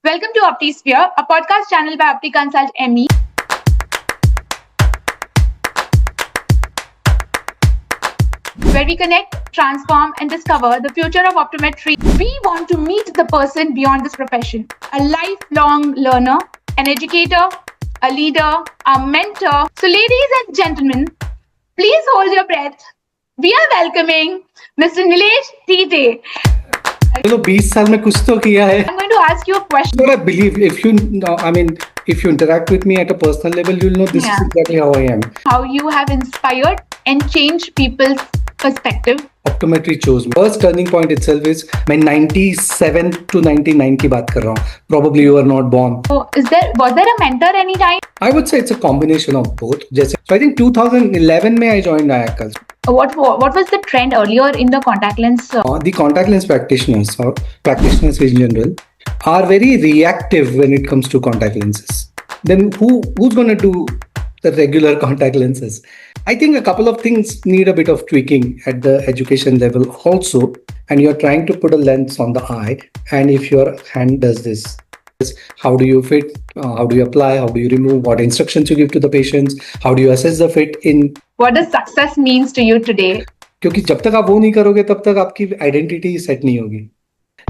Welcome to OptiSphere, a podcast channel by OptiConsult ME, where we connect, transform, and discover the future of optometry. We want to meet the person beyond this profession, a lifelong learner, an educator, a leader, a mentor. So, ladies and gentlemen, please hold your breath. We are welcoming Mr. Nilesh TJ. चलो 20 साल में कुछ तो किया है. I'm going to ask you a question. But I believe if you interact with me at a personal level, you'll know this is exactly how I am. How you have inspired and changed people's perspective. Optometry chose me. First turning point itself is मैं 97 to 99 की बात कर रहा हूँ. Probably you were not born. So, was there a mentor any time? I would say it's a combination of both. जैसे so I think 2011 में I joined IACAS. What was the trend earlier in the contact lens? The contact lens practitioners or practitioners in general are very reactive when it comes to contact lenses. Then who's going to do the regular contact lenses? I think a couple of things need a bit of tweaking at the education level also. And you're trying to put a lens on the eye. And if your hand does this, how do you fit? How do you apply? How do you remove? What instructions you give to the patients? How do you assess the fit in? What does success means to you today? क्योंकि जब तक आप वो नहीं करोगे तब तक आपकी आइडेंटिटी सेट नहीं होगी.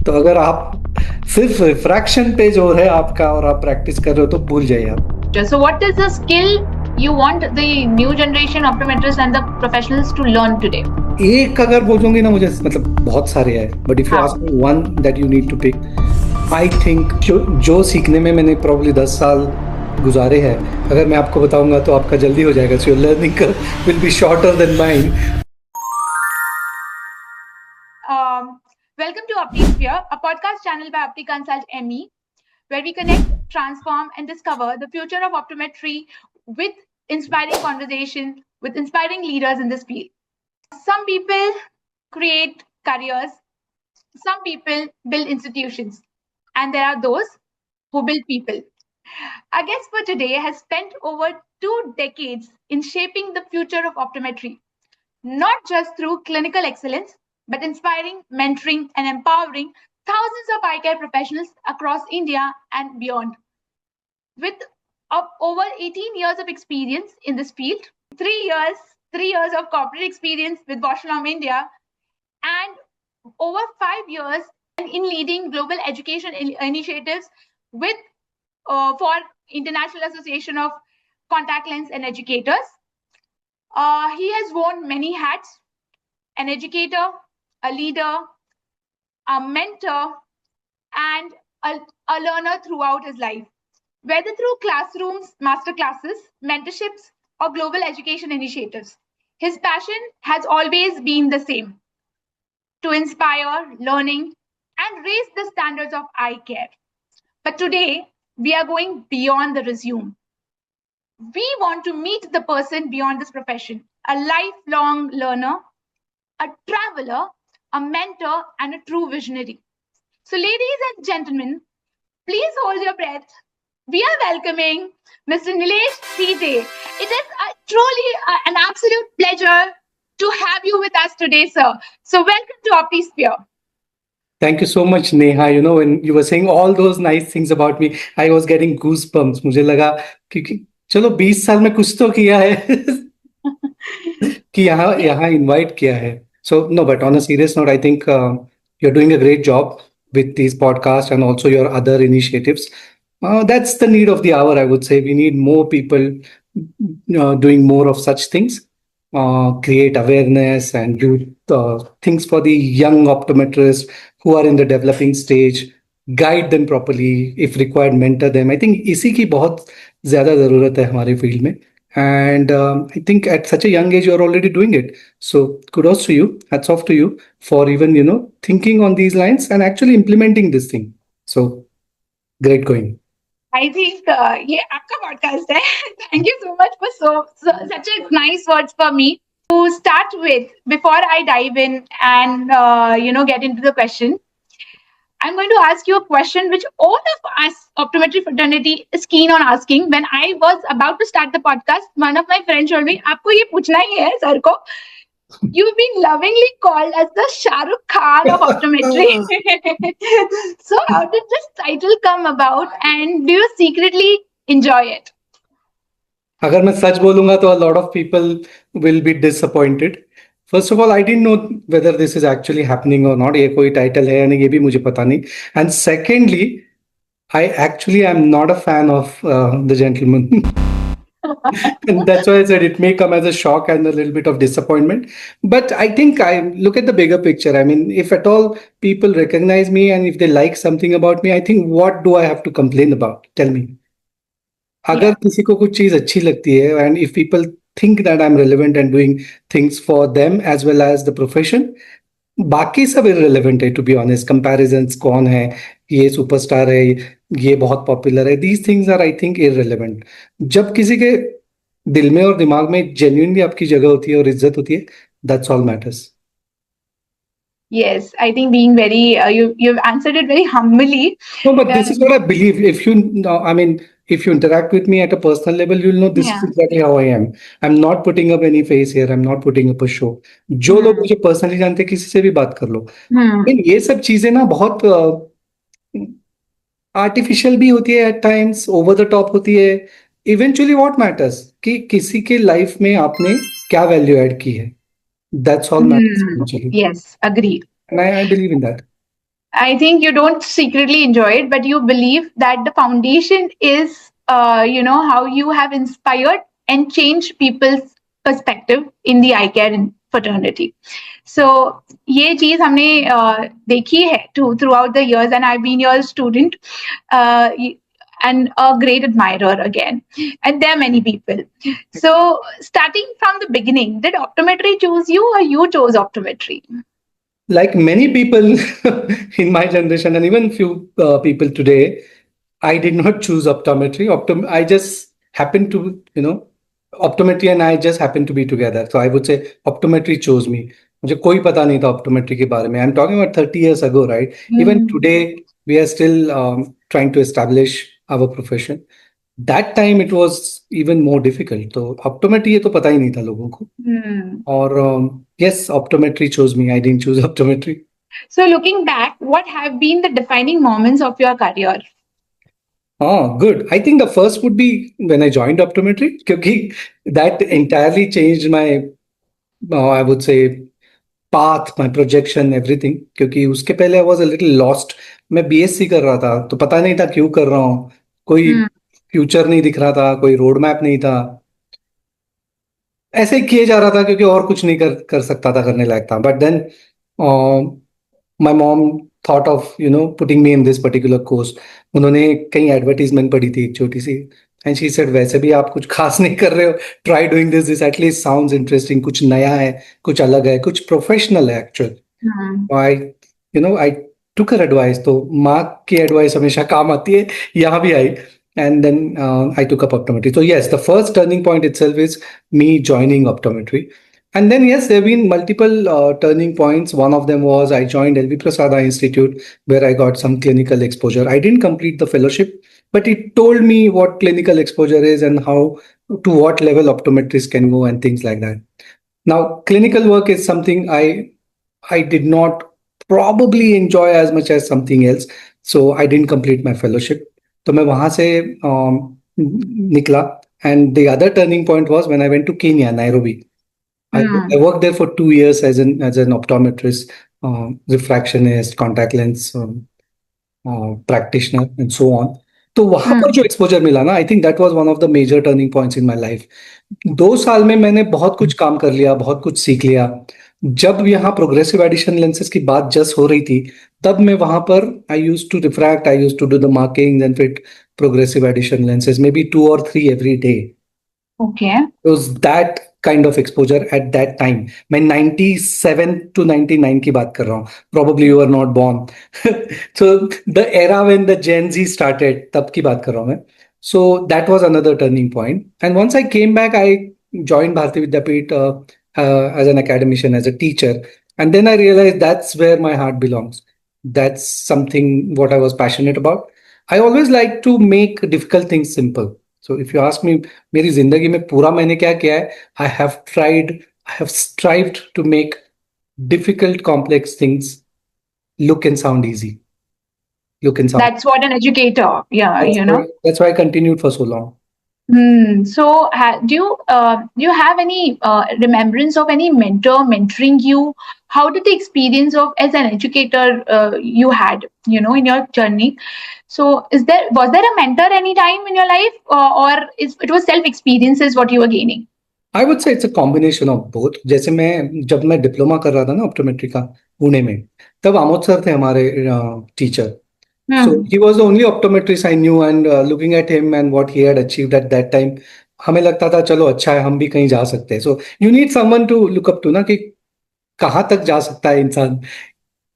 तो अगर आप सिर्फ रिफ्रैक्शन पे जो है आपका और आप प्रैक्टिस कर रहे हो तो भूल जाइए आप. So what is the skill you want the new generation optometrists and the professionals to learn today? एक अगर बोलोगे ना मुझे मतलब बहुत सारे हैं, but if you ask me one that you need to pick, I think जो सीखने में मैंने प्रॉब्ली 10 साल गुजारे हैं, अगर मैं आपको बताऊंगा तो आपका जल्दी हो जाएगा. So your learning curve will be shorter than mine. Welcome to OptiSphere, a podcast channel by OptiConsult ME, where we connect, transform, and discover the future of optometry with inspiring conversation with inspiring leaders in this field. Some people create careers, some people build institutions, and there are those who build people. Our guest for today has spent over 2 decades in shaping the future of optometry, not just through clinical excellence, but inspiring, mentoring, and empowering thousands of eye care professionals across India and beyond. With over 18 years of experience in this field, 3 years of corporate experience with Vauchelam India, and over 5 years in leading global education initiatives with for International Association of Contact Lens and Educators. He has worn many hats: an educator, a leader, a mentor, and a learner throughout his life, whether through classrooms, master classes, mentorships, or global education initiatives. His passion has always been the same: to inspire learning and raise the standards of eye care. But today, we are going beyond the resume. We want to meet the person beyond this profession, a lifelong learner, a traveler, a mentor, and a true visionary. So, ladies and gentlemen, please hold your breath. We are welcoming Mr. Nilesh TJ. It is truly an absolute pleasure to have you with us today, sir. So, welcome to OptiSphere. Thank you so much, Neha. You know, when you were saying all those nice things about me, I was getting goosebumps. मुझे लगा कि चलो 20 साल में कुछ तो किया है कि यहाँ इनवाइट किया है. So no, but on a serious note, I think you're doing a great job with these podcasts and also your other initiatives. That's the need of the hour, I would say. We need more people doing more of such things, create awareness and do things for the young optometrists who are in the developing stage, guide them properly, if required, mentor them. I think इसी की बहुत ज़्यादा ज़रूरत है हमारे field में. And I think at such a young age, you're already doing it. So kudos to you. Hats off to you for even, thinking on these lines and actually implementing this thing. So great going. I think ये आपका podcast है. Thank you so much for such a nice words for me. To start with, before I dive in and get into the question, I'm going to ask you a question which all of us optometry fraternity is keen on asking. When I was about to start the podcast, one of my friends told me, आपको ये पूछना ही है sir को You've been lovingly called as the Shah Rukh Khan of optometry. So, how did this title come about, and do you secretly enjoy it? अगर मैं सच बोलूंगा तो a lot of people will be disappointed. First of all, I didn't know whether this is actually happening or not. ये कोई title है या नहीं ये भी मुझे पता नहीं. And secondly, I actually am not a fan of The Gentleman. And that's why I said it may come as a shock and a little bit of disappointment. But I think I look at the bigger picture. I mean, if at all people recognize me and if they like something about me, I think what do I have to complain about? Tell me. अगर Yeah. किसी को कुछ चीज अच्छी लगती है and if people think that I'm relevant and doing things for them as well as the profession, बाकी सब irrelevant है, to be honest. Comparisons कौन है, ये सुपरस्टार है, ये बहुत पॉपुलर है, these things are I think irrelevant. जब किसी के दिल में और दिमाग में genuinely आपकी जगह होती है और इज्जत होती है, that's all matters. Yes, I think being very you've answered it very humbly. No, but this is what I believe. If you, I mean, if you interact with me at a personal level, you'll know this is Yeah. exactly how I am. I'm not putting up any face here. I'm not putting up a show. जो लोग मुझे personally जानते हैं, किसी से भी बात कर लो. लेकिन ये सब चीजें ना बहुत आर्टिफिशियल भी होती है, at times over the top होती है. इवेंचुअली व्हाट मैटर्स कि किसी के लाइफ में आपने क्या वैल्यू ऐड की है. That's all matters eventually. Yes, agreed. And I believe in that. I think you don't secretly enjoy it, but you believe that the foundation is, how you have inspired and changed people's perspective in the eye care and fraternity. So, ये चीज हमने देखी है throughout the years, and I've been your student and a great admirer again. And there are many people. So, starting from the beginning, did optometry choose you, or you chose optometry? Like many people in my generation and even few people today, I did not choose optometry. I just happened to, optometry and I just happened to be together. So I would say optometry chose me. मुझे कोई पता नहीं था optometry के बारे में. I'm talking about 30 years ago, right? Even today, we are still trying to establish our profession. That time it was even more difficult. तो optometry ये तो पता ही नहीं था लोगों को. और yes, optometry chose me. I didn't choose optometry. So, looking back, what have been the defining moments of your career? Oh, good. I think the first would be when I joined optometry, because that entirely changed my, I would say, path, my projection, everything. क्योंकि उसके पहले I was a little lost. मैं BSc कर रहा था, तो पता नहीं था क्यों कर रहा हूँ. कोई फ्यूचर नहीं दिख रहा था, कोई रोड मैप नहीं था. ऐसे ही किए जा रहा था क्योंकि और कुछ नहीं कर सकता था, करने लायक था. But then my mom thought of putting me in this particular course. उन्होंने कहीं एडवर्टीजमेंट पढ़ी थी एक छोटी सी, एंड शी सेड वैसे भी आप कुछ खास नहीं कर रहे हो, try doing this at least sounds interesting. कुछ नया है, कुछ अलग है, कुछ प्रोफेशनल है एक्चुअल. आई टुक हर एडवाइस. तो माँ की एडवाइस हमेशा काम आती है, यहाँ भी आई. And then I took up optometry. So yes, the first turning point itself is me joining optometry. And then yes, there have been multiple turning points. One of them was I joined LV Prasad Eye Institute, where I got some clinical exposure. I didn't complete the fellowship, but it told me what clinical exposure is and how to what level optometrists can go and things like that. Now, clinical work is something I did not probably enjoy as much as something else. So I didn't complete my fellowship. तो मैं वहां से निकला. And the other turning point was when I went to Kenya, Nairobi. I worked there for 2 years as an optometrist, refractionist, contact lens practitioner, and so on. तो वहां पर जो exposure मिला ना, I think that was one of the major turning points in my life. 2 साल में मैंने बहुत कुछ काम कर लिया, बहुत कुछ सीख लिया. जब यहाँ प्रोग्रेसिव एडिशन लेंसेज की बात जस्ट हो रही थी, तब मैं वहां पर I used to refract, I used to do the marking and fit progressive addition lenses, maybe 2 or 3 every day. Okay. It was that kind of exposure at that time. मैं 97 to 99 की बात कर रहा हूँ. Probably you were not born. So the era when the Gen Z started, तब की बात कर रहा हूँ मैं. So that was another turning point. And once I came back, I joined Bharati Vidyapeeth as an academician, as a teacher. And then I realized that's where my heart belongs. That's something what I was passionate about. I always like to make difficult things simple. So if you ask me, मेरी जिंदगी में पूरा मैंने क्या किया है, I have tried I have strived to make difficult, complex things look and sound easy. Look and sound. That's what an educator, yeah, That's why I continued for so long. So, do you have any remembrance of any mentor mentoring you? How did the experience of as an educator you had, in your journey? So, was there a mentor any time in your life, or it was self experiences what you were gaining? I would say it's a combination of both. जैसे जब मैं diploma कर रहा था ना optometry का पुणे में, तब आमोद सर थे हमारे teacher. So he was the only optometrist I knew, and looking at him and what he had achieved at that time, हमें लगता था चलो अच्छा है, हम भी कहीं जा सकते हैं. So you need someone to look up to ना, कि कहाँ तक जा सकता है इंसान.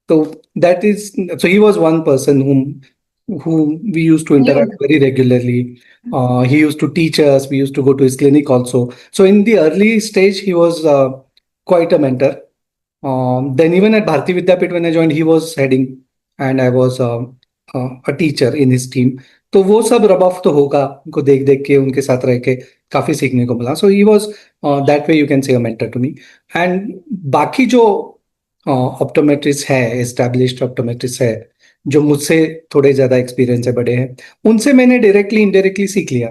So that is, so he was one person whom we used to interact very regularly. He used to teach us. We used to go to his clinic also. So in the early stage, he was quite a mentor. Then even at Bharati Vidyapit when I joined, he was heading, and I was a teacher in his team. तो वो सब rub off तो होगा, उनको देख देख के उनके साथ रह के काफी सीखने को मिला. So he was that way you can say a mentor to me. And बाकी जो ऑप्टोमेट्रिस्ट है, एस्टैब्लिश्ड ऑप्टोमेट्रिस्ट है, जो मुझसे थोड़े ज्यादा एक्सपीरियंस है, बड़े हैं, उनसे मैंने डायरेक्टली इनडायरेक्टली सीख लिया.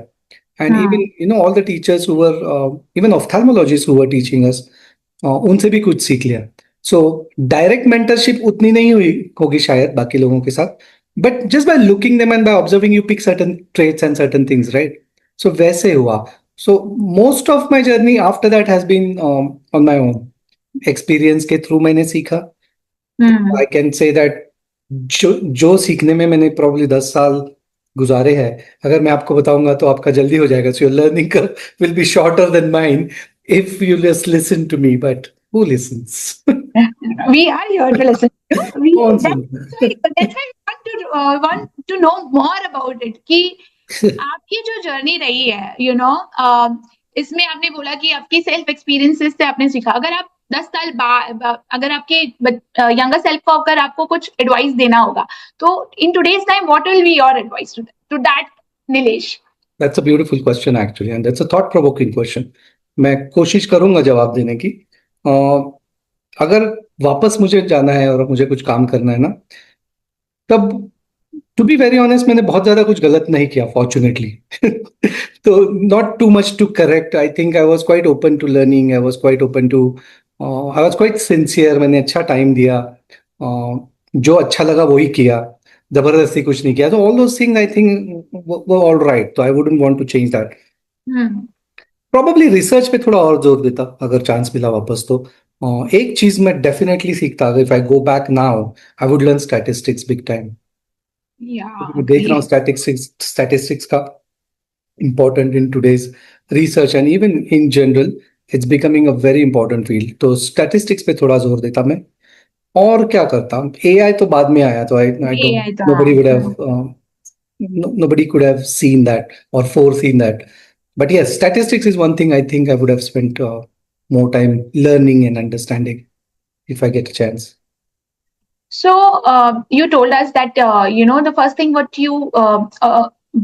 And even all the teachers who were, even ophthalmologist who were teaching us, उनसे भी कुछ सीख लिया. सो डायरेक्ट मेंटरशिप उतनी नहीं हुई होगी शायद बाकी लोगों के साथ, but just by looking them and by observing you pick certain traits and certain things, right? So वैसे हुआ. So most of my journey after that has been on my own. Experience के थ्रू मैंने सीखा. I can say that जो सीखने में मैंने probably 10 साल गुजारे हैं, अगर मैं आपको बताऊंगा तो आपका जल्दी हो जाएगा. So your learning curve will be shorter than mine if you just listen to me, but who listens? We are here to listen to you. Awesome. That's why we want to know more about it. कि आपकी जो journey रही है, इसमें आपने बोला कि आपकी सेल्फ एक्सपीरियंसेस से आपने सीखा. अगर आप 10 साल बाद, अगर आपके यंगर सेल्फ को अगर आपको कुछ एडवाइस देना होगा, तो in today's time what will be your advice to that Nilesh? That's a beautiful question actually, and that's a thought-provoking question. मैं कोशिश करूंगा जवाब देने की. अगर वापस मुझे जाना है और मुझे कुछ काम करना है ना, तब टू बी वेरी ऑनेस्ट मैंने बहुत ज्यादा कुछ गलत नहीं किया, फॉर्चुनेटली. तो not too much to correct. I think I was quite open to learning. I was quite open to, I was quite sincere. मैंने अच्छा टाइम दिया. जो अच्छा लगा वही किया. जबरदस्ती कुछ नहीं किया. तो all those things I think were all right. तो I wouldn't want to change that. Probably research पे थोड़ा और जोर देता अगर चांस मिला वापस तो. एक चीज मैं डेफिनेटली सीखता. If I go back now I would learn statistics big time. देख रहा हूँ स्टैटिस्टिक्स का important in today's research and even in general it's becoming a very important field. तो स्टैटिस्टिक्स पे थोड़ा जोर देता मैं. और क्या करता, एआई तो बाद में आया. तो I don't, nobody could have seen that or foreseen that. But yes, statistics is one thing I think I would have spent more time learning and understanding if I get a chance. So you told us that the first thing what you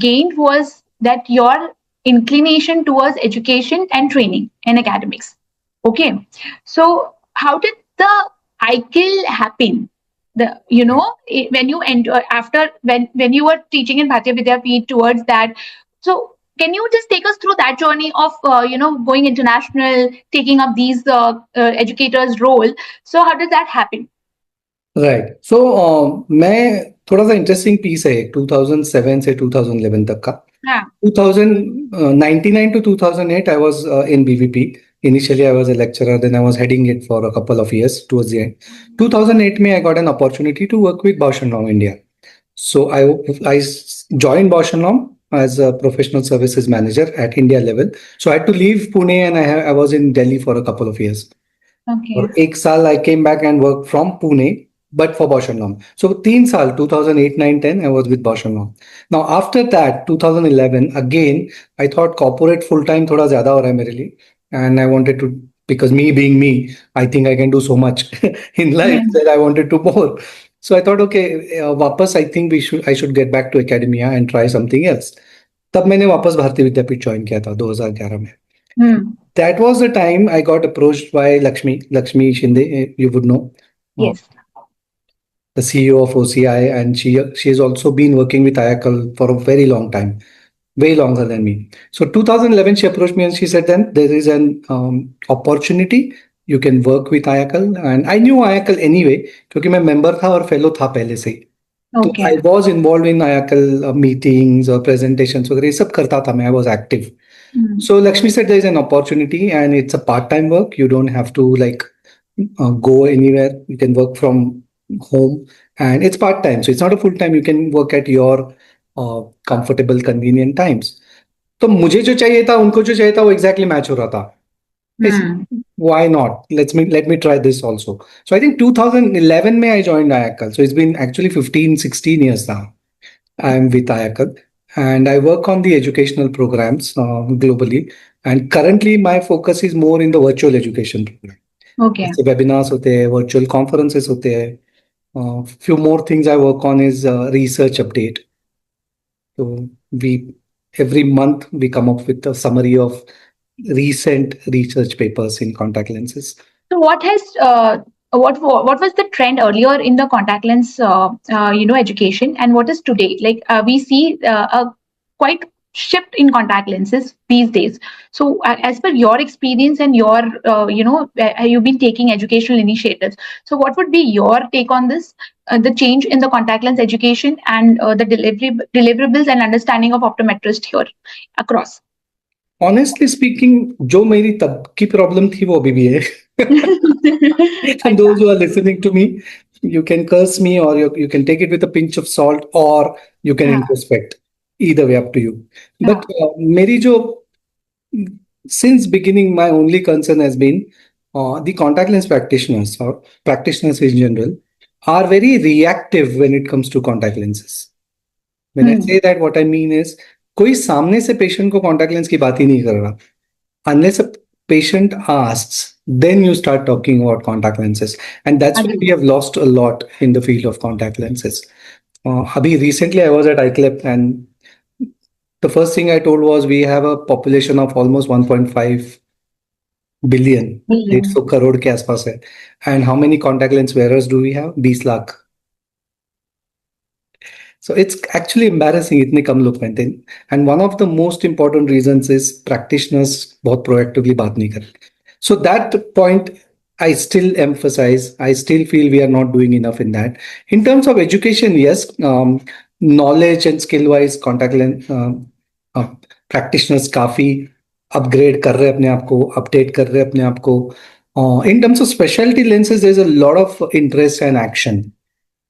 gained was that your inclination towards education and training and academics. Okay, so how did the cycle happen? When you enter after when you were teaching in Bharatiya Vidyapeeth towards that. So can you just take us through that journey of going international, taking up these educators role? So how did that happen? Right. So मैं थोड़ा सा interesting piece है 2007 से 2011 तक का. 2099 to 2008 I was in BVP. Initially I was a lecturer, then I was heading it for a couple of years towards the end. 2008 में I got an opportunity to work with Bausch & Lomb India. So I joined Bausch & Lomb as a professional services manager at India level. So I had to leave Pune and I was in Delhi for a couple of years. Okay. और एक साल I came back and worked from Pune, but for Bausch & Lomb. So 3 साल 2008, 9, 10 I was with Bausch & Lomb. Now after that 2011 again I thought corporate full time थोड़ा ज्यादा हो रहा है मेरे लिए, and I wanted to, because me being me, I think I can do so much in life that I wanted to more. So I thought okay, वापस I think I should get back to academia and try something else. तब मैंने वापस भारतीय विद्यापीठ join किया था 2011 में. That was the time I got approached by Lakshmi Shinde, you would know, uh, Yes. the CEO of OCI, and she has also been working with IACL for a very long time, way longer than me. So 2011, she approached me and she said, then there is an opportunity. You can work with IACL. And I knew IACL anyway, क्योंकि मैं member था और fellow था पहले से ही. तो Okay. I was involved in IACL meetings or presentations वगैरह ये सब करता था मैं. I was active. So Lakshmi said there is an opportunity and it's a part-time work. You don't have to like go anywhere. You can work from home and it's part-time. So it's not a full-time. You can work at your comfortable, convenient times. तो मुझे जो चाहिए था उनको जो चाहिए था वो exactly match हो रहा था. Why not? Let me try this also. So I think 2011 में I joined IACL. So it's been actually 15, 16 years now. I'm with IACL and I work on the educational programs globally. And currently my focus is more in the virtual education program. Okay. जैसे webinars होते हैं, virtual conferences होते हैं. Few more things I work on is research update. So every month we come up with a summary of recent research papers in contact lenses. So what was the trend earlier in the contact lens education, and what is today? Like we see a quite shift in contact lenses these days. So as per your experience and your you've been taking educational initiatives. So what would be your take on this? The change in the contact lens education and the deliverables and understanding of optometrist here across. Honestly speaking, जो मेरी तब की problem थी वो अभी भी है. And those who are listening to me, you can curse me or you can take it with a pinch of salt or you can introspect. Either way, up to you. But मेरी जो since beginning, my only concern has been the contact lens practitioners or practitioners in general are very reactive when it comes to contact lenses. When I say that, what I mean is कोई सामने से patient को contact lens की बात ही नहीं कर रहा. Unless a patient asks, then you start talking about contact lenses. And that's why we have lost a lot in the field of contact lenses. Abhi recently I was at ICLEP and the first thing I told was we have a population of almost 1.5 billion. 150 crore के आसपास है. And how many contact lens wearers do we have? 20 lakh. So it's actually embarrassing इतने कम लोग पहनते हैं. And one of the most important reasons is practitioners बहुत proactively बात नहीं करते. So that point I still emphasize. I still feel we are not doing enough in that. In terms of education, yes, knowledge and skill wise contact lens practitioners काफी upgrade कर रहे हैं अपने आप को, update कर रहे हैं अपने आप को. In terms of specialty lenses, there's a lot of interest and action.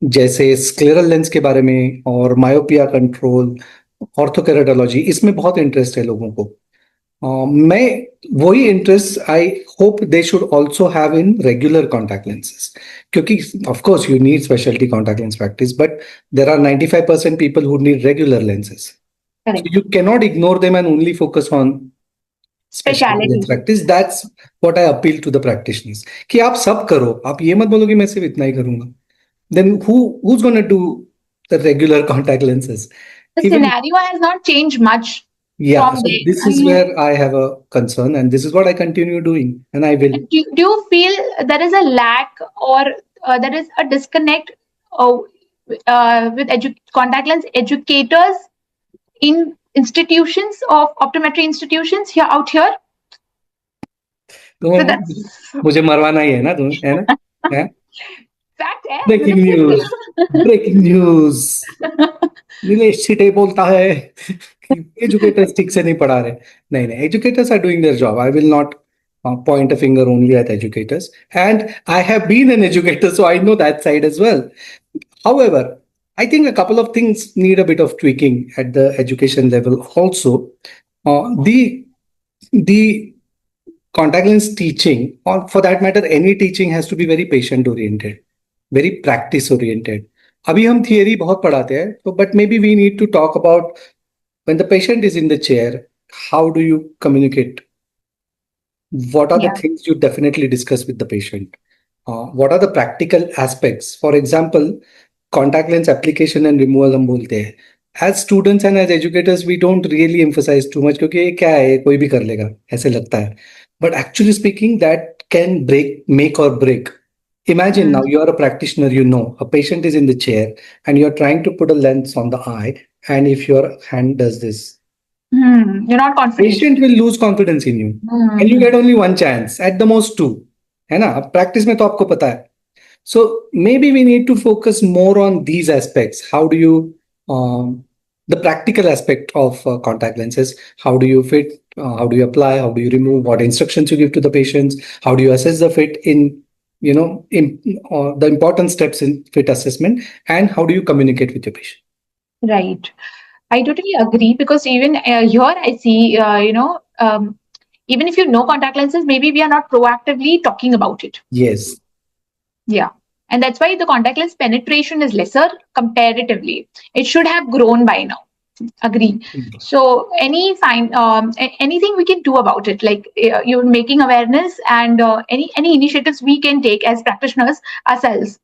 जैसे स्क्लेरल लेंस के बारे में और मायोपिया कंट्रोल, ऑर्थोकेराटोलॉजी, इसमें बहुत इंटरेस्ट है लोगों को. मैं वही interest I hope they should also have in regular contact lenses, क्योंकि of course you need speciality contact lens practice, but there are 95% people who need regular lenses. So you cannot ignore them and only focus on specialty lens practice. That's what I appeal to the practitioners कि आप सब करो, आप ये मत बोलो कि मैं सिर्फ इतना ही करूंगा. Then who's going to do the regular contact lenses? The scenario has not changed much. Yeah, so this is where I have a concern, and this is what I continue doing, and I will. Do you feel there is a lack or there is a disconnect with contact lens educators in institutions of optometry institutions here out here? मुझे मरवाना ही है ना तुम्हें, है ना? Fact है. Breaking news. Breaking news. Nilesh छिटे बोलता है एजुकेटर्स ठीक से नहीं पढ़ा रहे. नहीं, educators are doing their job. I will not point a finger only at educators, and I have been an educator, so I know that side as well. However, I think a couple of things need a bit of tweaking at the education level also. The contact lens teaching, or for that matter any teaching, has to be very patient oriented, very practice oriented. अभी हम theory बहुत पढ़ाते हैं, तो but maybe we need to talk about when the patient is in the chair, how do you communicate? What are the things you definitely discuss with the patient? What are the practical aspects? For example, contact lens application and removal हम बोलते हैं. As students and as educators we don't really emphasise too much, क्योंकि ये क्या है, ये कोई भी कर लेगा ऐसे लगता है. But actually speaking that can break, make or break. Imagine now Hmm. you are a practitioner, you know, a patient is in the chair and you're trying to put a lens on the eye, and if your hand does this, You're not confident. patient will lose confidence in you. And you Hmm. get only one chance, at the most two. है ना, अब practice में तो आपको पता है. So maybe we need to focus more on these aspects. How do you, the practical aspect of contact lenses? How do you fit? How do you apply? How do you remove? What instructions you give to the patients? How do you assess the fit in, the important steps in fit assessment? And how do you communicate with your patient? Right. I totally agree because even here I see, even if you know contact lenses, maybe we are not proactively talking about it. Yes. Yeah. And that's why the contact lens penetration is lesser comparatively. It should have grown by now. Agree. So anything we can do about it, like you're making awareness and any initiatives we can take as practitioners ourselves.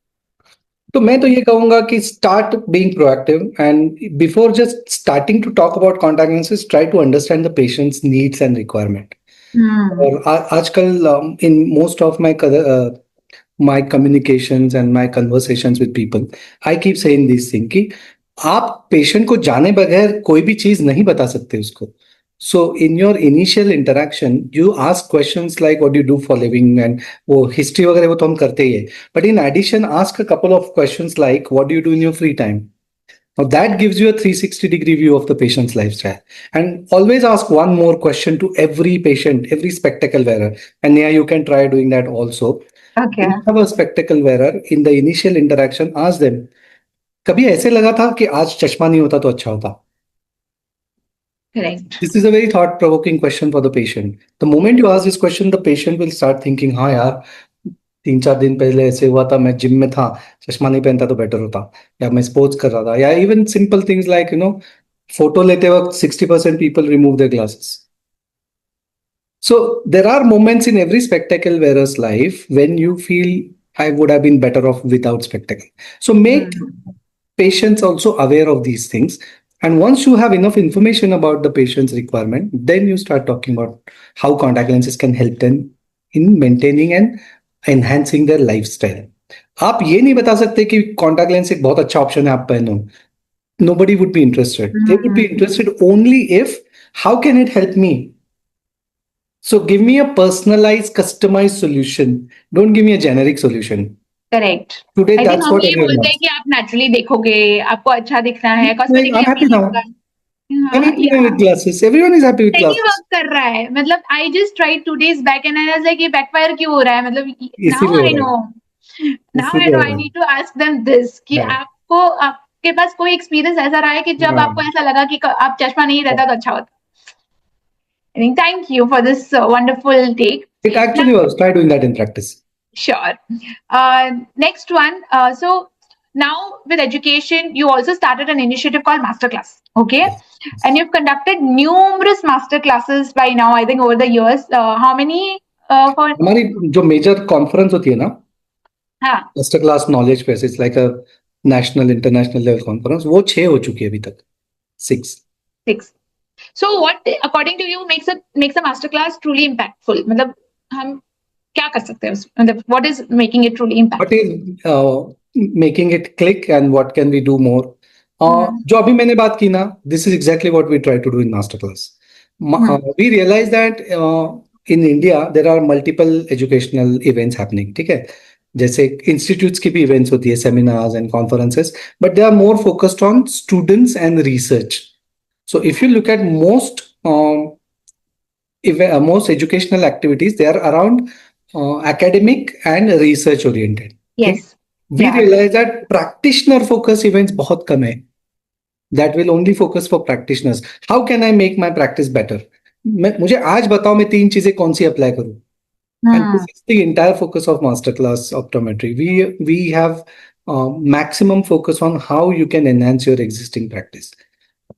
तो मैं तो ये कहूंगा कि start being proactive, and before just starting to talk about contact lenses, try to understand the patient's needs and requirement. और आजकल in most of my communications and my conversations with people, I keep saying this thing कि आप patient को जाने बगैर कोई भी चीज नहीं बता सकते उसको. So in your initial interaction, you ask questions like what do you do for living, and वो history वगैरह वो तो हम करते ही है. But in addition, ask a couple of questions like what do you do in your free time? Now that gives you a 360-degree view of the patient's lifestyle. And always ask one more question to every patient, every spectacle wearer. And yeah, you can try doing that also. Okay. When you have a spectacle wearer, in the initial interaction, ask them, कभी ऐसे लगा था कि आज चश्मा नहीं होता तो अच्छा होता? Correct. This is a very thought-provoking question for the patient. The moment you ask this question, the patient will start thinking, हाँ यार, 3-4 दिन पहले ऐसे हुआ था, मैं जिम में था, चश्मा नहीं पहनता तो बेटर होता, या मैं स्पोर्ट्स कर रहा था, या even simple things like, photo लेते वक्त 60% people remove their glasses. So there are moments in every spectacle wearer's life when you feel I would have been better off without spectacle. So make patients also aware of these things. And once you have enough information about the patient's requirement, then you start talking about how contact lenses can help them in maintaining and enhancing their lifestyle. आप ये नहीं बता सकते कि contact lens एक बहुत अच्छा option है, आप पहनो. Nobody would be interested. They would be interested only if, how can it help me? So give me a personalized, customized solution. Don't give me a generic solution. Correct. Today, I think that's हम what ये everyone बोलते हैं wants. कि आप naturally देखोगे, आपको अच्छा दिखना है, Like, cosmetically I'm happy appealing now. का. I'm हाँ, happy now yeah. with glasses. Everyone is happy with नहीं glasses. वर्क कर रहा है, मतलब I just tried 2 days back and I was like ये बैकफायर क्यों हो रहा है, मतलब नाउ इसीलिए हो आई रहा नो, है. नाउ आई इसीलिए नो हो आई रहा है. Need to ask them this कि Right. आपको आपके पास कोई एक्सपीरियंस ऐसा रहा है कि जब हाँ. आपको ऐसा लगा कि आप चश्मा नहीं रहता तो अच्छा होता. I think thank you for this wonderful tech. It actually works. Try doing that in practice. Sure. Next one. So now with education, you also started an initiative called Masterclass. Okay. And you've conducted numerous master classes by now, I think over the years. How many? हमारी जो major conference होती है ना, हाँ. Master class knowledge fest, it's like a national international level conference, वो 6 हो चुकी है अभी तक. 6. 6. So what, according to you, makes a masterclass truly impactful? मतलब हम क्या कर सकते हैं उसमें? मतलब what is making it truly What impactful? is making it click and what can we do more? जो अभी मैंने बात की ना, this is exactly what we try to do in masterclass. We realize that in India there are multiple educational events happening. ठीक है, जैसे institutes की भी events होती है, seminars and conferences, but they are more focused on students and research. So if you look at most educational activities, they are around academic and research oriented. Yes. We Yeah. realize that practitioner focus events बहुत कम है. That will only focus for practitioners. How can I make my practice better? मुझे आज बताओ मैं 3 चीजें कौन सी apply करूं. And this is the entire focus of masterclass optometry. We have maximum focus on how you can enhance your existing practice.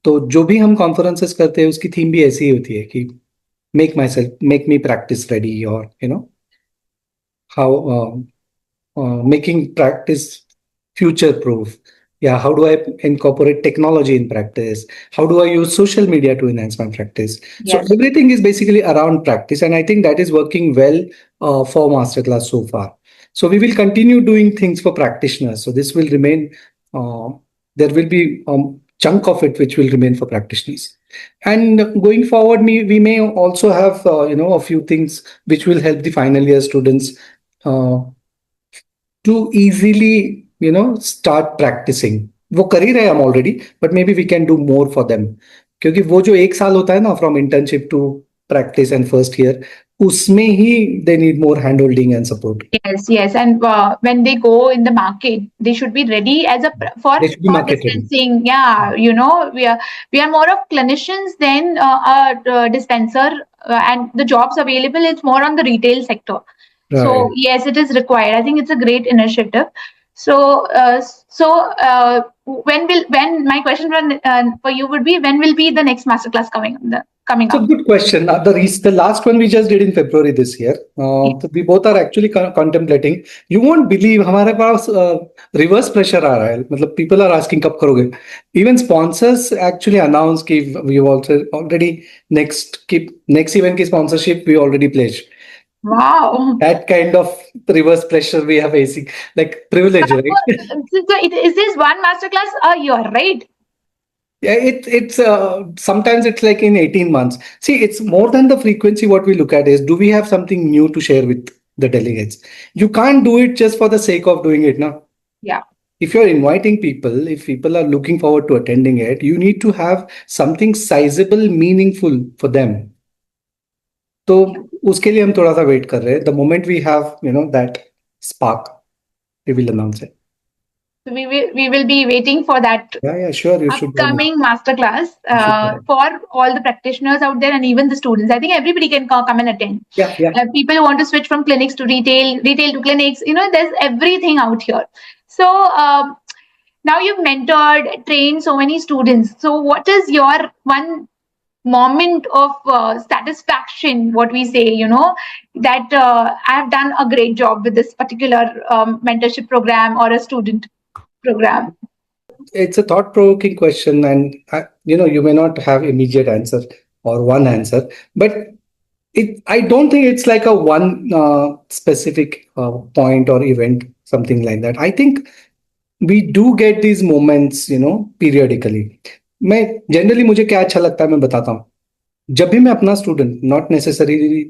तो जो भी हम कॉन्फ्रेंसेस करते हैं उसकी थीम भी ऐसी ही होती है कि make me practice ready, or how making practice future proof. Yeah, how do I incorporate technology in practice? How do I use social media to enhance my practice? So Yes. everything is basically around practice, and I think that is working well for masterclass so far. So we will continue doing things for practitioners. So this will remain. Uh, there will be chunk of it which will remain for practitioners, and going forward, we may also have a few things which will help the final year students uh, to easily start practicing. वो कर ही रहे हैं हम already, but maybe we can do more for them, क्योंकि वो जो एक साल होता है ना from internship to practice and first year, उसमें ही they need more hand holding and support. Yes, yes, and when they go in the market, they should be ready as a they should be for market ready. dispensing. Yeah, we are more of clinicians than a dispenser, and the jobs available is more on the retail sector. So right. yes, it is required. I think it's a great initiative. So when my question for you would be, when will be the next masterclass coming It's a up? good question. The last one we just did in February this year. So we both are actually contemplating. You won't believe हमारे पास reverse pressure आ रहा है. मतलब people are asking कब करोगे. Even sponsors actually announce कि we also already next event की sponsorship we already pledged. Wow. That kind of reverse pressure we are facing, like privilege, right? So is this one masterclass a year, right? Yeah, it's sometimes it's like in 18 months. See, it's more than the frequency. What we look at is, do we have something new to share with the delegates? You can't do it just for the sake of doing it now. Yeah. If you're inviting people, if people are looking forward to attending it, you need to have something sizable, meaningful for them. तो उसके लिए हम थोड़ा सा wait कर रहे हैं. The moment we have, that spark, we will announce it. So we will be waiting for that Yeah, sure. You should do it. upcoming masterclass You should do it. for all the practitioners out there and even the students. I think everybody can come and attend. Yeah. People who want to switch from clinics to retail to clinics. There's everything out here. So now you've mentored, trained so many students. So what is your one moment of satisfaction, what we say, that I have done a great job with this particular mentorship program or a student program? It's a thought-provoking question, and you may not have immediate answer or one answer, but I don't think it's like a one specific point or event, something like that. I think we do get these moments, periodically. मैं generally मुझे क्या अच्छा लगता है मैं बताता हूँ. जब भी मैं अपना student, not necessarily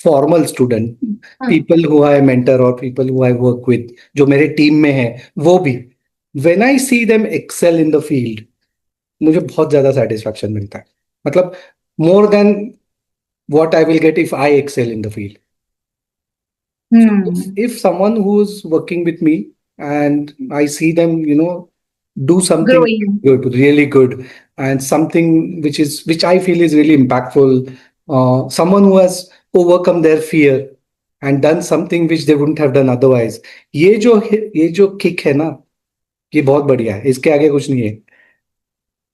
formal student, people who I mentor और people who I work with, जो मेरे टीम में है, वो भी, when I see them excel in the field, मुझे बहुत ज्यादा सेटिस्फैक्शन मिलता है. मतलब more than what I will get if I excel in the field. If someone who's working with me and I see them, do something Growing. good, really good, and something which I feel is really impactful, someone who has overcome their fear and done something which they wouldn't have done otherwise. ये जो kick है ना, ये बहुत बढ़िया है. इसके आगे कुछ नहीं है.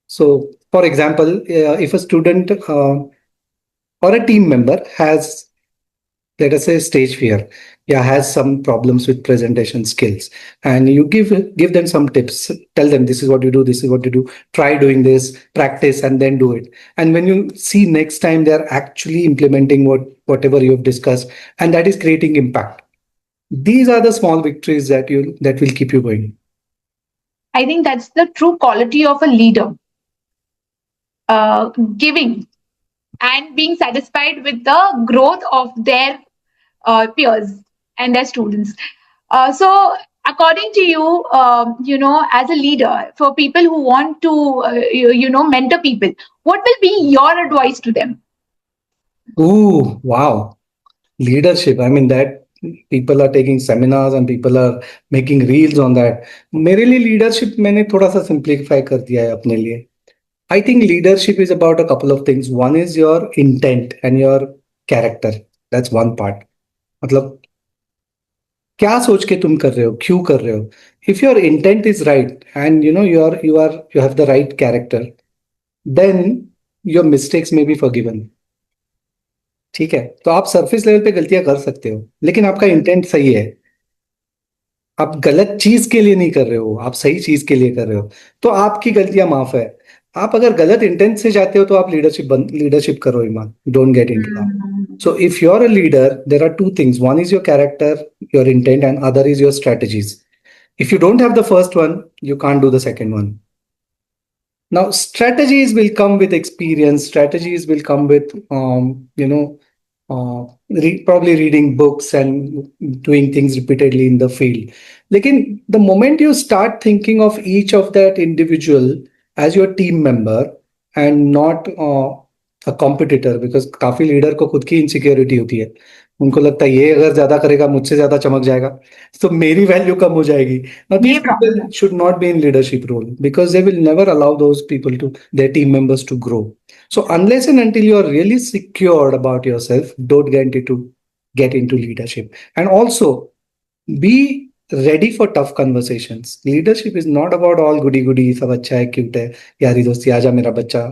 So, for example, if a student or a team member has, let us say, stage fear, has some problems with presentation skills, and you give them some tips, tell them this is what you do, this is what you do, try doing this, practice, and then do it. And when you see next time they're actually implementing whatever you've discussed, and that is creating impact. These are the small victories that will keep you going. I think that's the true quality of a leader. Giving and being satisfied with the growth of their peers and their students. So according to you, as a leader, for people who want to, mentor people, what will be your advice to them? Ooh, wow. Leadership. I mean, that people are taking seminars and people are making reels on that. मेरे लिए leadership मैंने थोड़ा सा simplify कर दिया है अपने लिए. I think leadership is about a couple of things. One is your intent and your character. That's one part. मतलब क्या सोच के तुम कर रहे हो, क्यों कर रहे हो? If your intent is right and you have the right character, then your mistakes may be forgiven. ठीक है, तो आप सरफेस लेवल पे गलतियां कर सकते हो, लेकिन आपका इंटेंट सही है, आप गलत चीज के लिए नहीं कर रहे हो, आप सही चीज के लिए कर रहे हो, तो आपकी गलतियां माफ है। आप अगर गलत इंटेंट से जाते हो तो आप लीडरशिप करो, Iman, don't get into that. So if you're a leader, there are two things. One is your character, your intent, and other is your strategies. If you don't have the first one, you can't do the second one. Now, strategies will come with experience. Strategies will come with, probably reading books and doing things repeatedly in the field. Lekin the moment you start thinking of each of that individual as your team member and not a competitor, because काफी leader को खुद की insecurity होती है, उनको लगता है ये अगर ज्यादा करेगा मुझसे ज्यादा चमक जाएगा तो मेरी वैल्यू कम हो जाएगी. Now ये these प्रॉब्लम people है. should not be in leadership role because they will never allow those people to their team members to grow. So unless and until you are really secured about yourself, don't get into leadership. And also be ready for tough conversations. Leadership is not about all goody goody, सब अच्छा है, cute है, यारी दोस्ती, आजा मेरा बच्चा.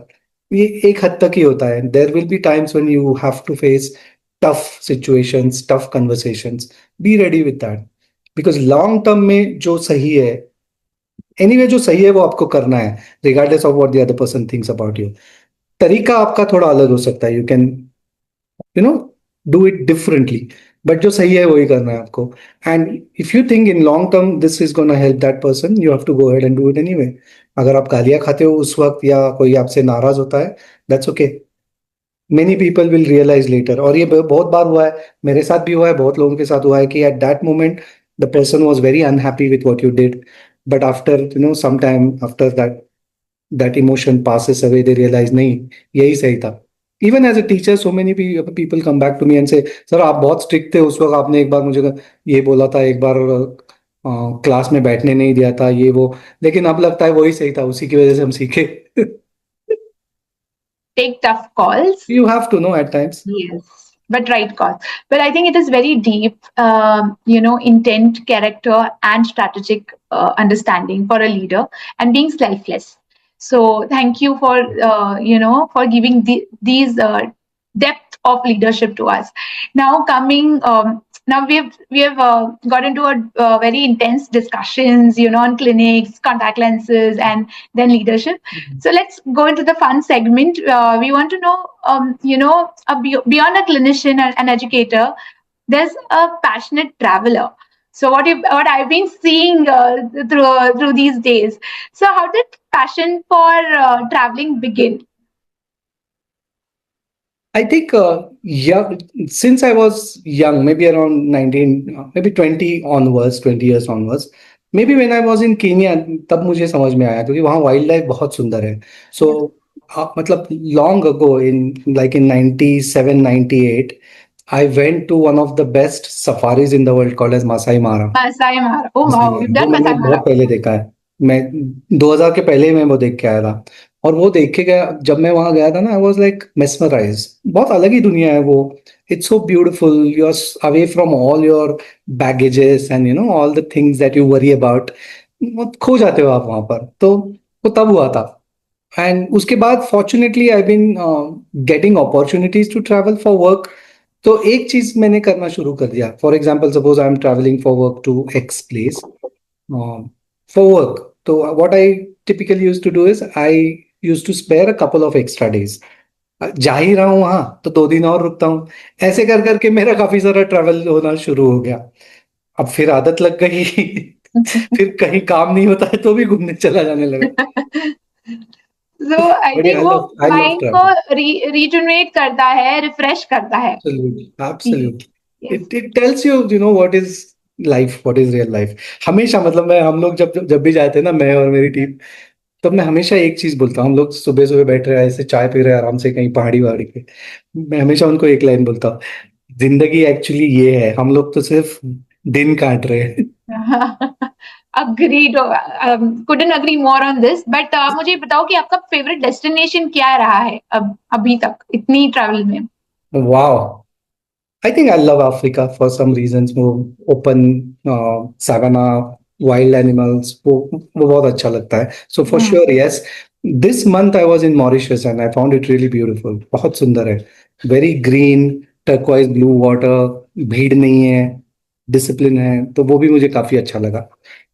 ये एक हद तक ही होता है. There will be times when you have to face tough situations, tough conversations. Be ready with that. Because long term में जो सही है, anyway जो सही है वो आपको करना है, regardless of what the other person thinks about you. तरीका आपका थोड़ा अलग हो सकता है. You can, do it differently. But जो सही है वही करना है आपको. And if you think in long term this is gonna help that person, you have to go ahead and do it anyway. अगर आप गालियां खाते हो उस वक्त या कोई आपसे नाराज होता है, that's okay. Many people will realize later. और ये बहुत बार हुआ है, मेरे साथ भी हुआ है, बहुत लोगों के साथ हुआ है कि at that moment the person was very unhappy with what you did, but after some time after that emotion passes away, they realize नहीं, यही सही था. Even as a teacher, so many people come back to me and say, sir आप बहुत strict थे उस वक्त, आपने एक बार मुझे ये बोला था, एक बार क्लास में बैठने नहीं दिया था, ये वो, लेकिन अब लगता है वही सही था, उसी की वजह से हम सीखे. Take tough calls. You have to know at times. Yes, but right calls. But I think it is very deep, intent, character, and strategic understanding for a leader, and being selfless. So thank you for for giving these depth of leadership to us. Now coming. Now we have got into a very intense discussions, on clinics, contact lenses, and then leadership. So let's go into the fun segment. We want to know, beyond a clinician and an educator, there's a passionate traveler. So what I've been seeing through these days. So how did passion for traveling begin? I think, since I was young, maybe around 19, maybe 20 onwards, 20 years onwards, maybe when I was in Kenya, तब मुझे समझ में आया क्योंकि वहाँ wild life बहुत सुंदर है. So, मतलब long ago, in 97, 98, I went to one of the best safaris in the world called as Masai Mara. Masai Mara. Oh Masai wow, Mara. you've वो done मैंने Masai बहुत Mara. पहले देखा है. मैं 2000 के पहले ही मैं वो देख के आया था. और वो देख के गया, जब मैं वहां गया था ना, आई वॉज लाइक मेस्मराइज. बहुत अलग ही दुनिया है वो. It's so beautiful. You are away from all your baggages and all the things that you worry about. खो जाते हो आप वहां पर. तो वो तब हुआ था. एंड उसके बाद fortunately I been getting opportunities to travel for work. तो एक चीज मैंने करना शुरू कर दिया. For example, suppose I am travelling for work to X place for work. So what I typically used to do is I used to spare a couple of extra days. जा ही रहा हूँ वहां तो 2 दिन और रुकता हूँ. ऐसे कर करके मेरा काफी सारा ट्रैवल होना शुरू हो गया. अब फिर आदत लग गई. फिर कहीं काम नहीं होता है तो भी घूमने चला जाने लगा. So I But yeah, think वो I love माइंड को travel. रीजनरेट करता है, रिफ्रेश करता है. Absolutely, absolutely. Yes. It tells you, what is life, what is real life. हमेशा, मतलब हम लोग जब जब भी जाते हैं ना, मैं और मेरी टीम, तब मैं हमेशा एक चीज बोलता हूँ. हम लोग सुबह सुबह बैठ रहे हैं ऐसे चाय पी रहे हैं आराम से कहीं पहाड़ी वहाड़ी पे, मैं हमेशा उनको एक लाइन बोलता हूँ, जिंदगी एक्चुअली ये है, हम लोग तो सिर्फ दिन काट रहे हैं. Agreed. Couldn't agree more on this. But मुझे बताओ कि आपका फेवरेट डेस्टिनेशन क्या रहा है अभी तक इतनी ट्रैवल में? Wow. I think I love Africa for some reasons. वो open savannah, wild animals, वो बहुत अच्छा लगता है. So for sure, yes. This month I was in Mauritius and I found it really beautiful. बहुत सुंदर है. Very green, turquoise blue water, भीड़ नहीं है. डिसिप्लिन है, तो वो भी मुझे काफी अच्छा लगा।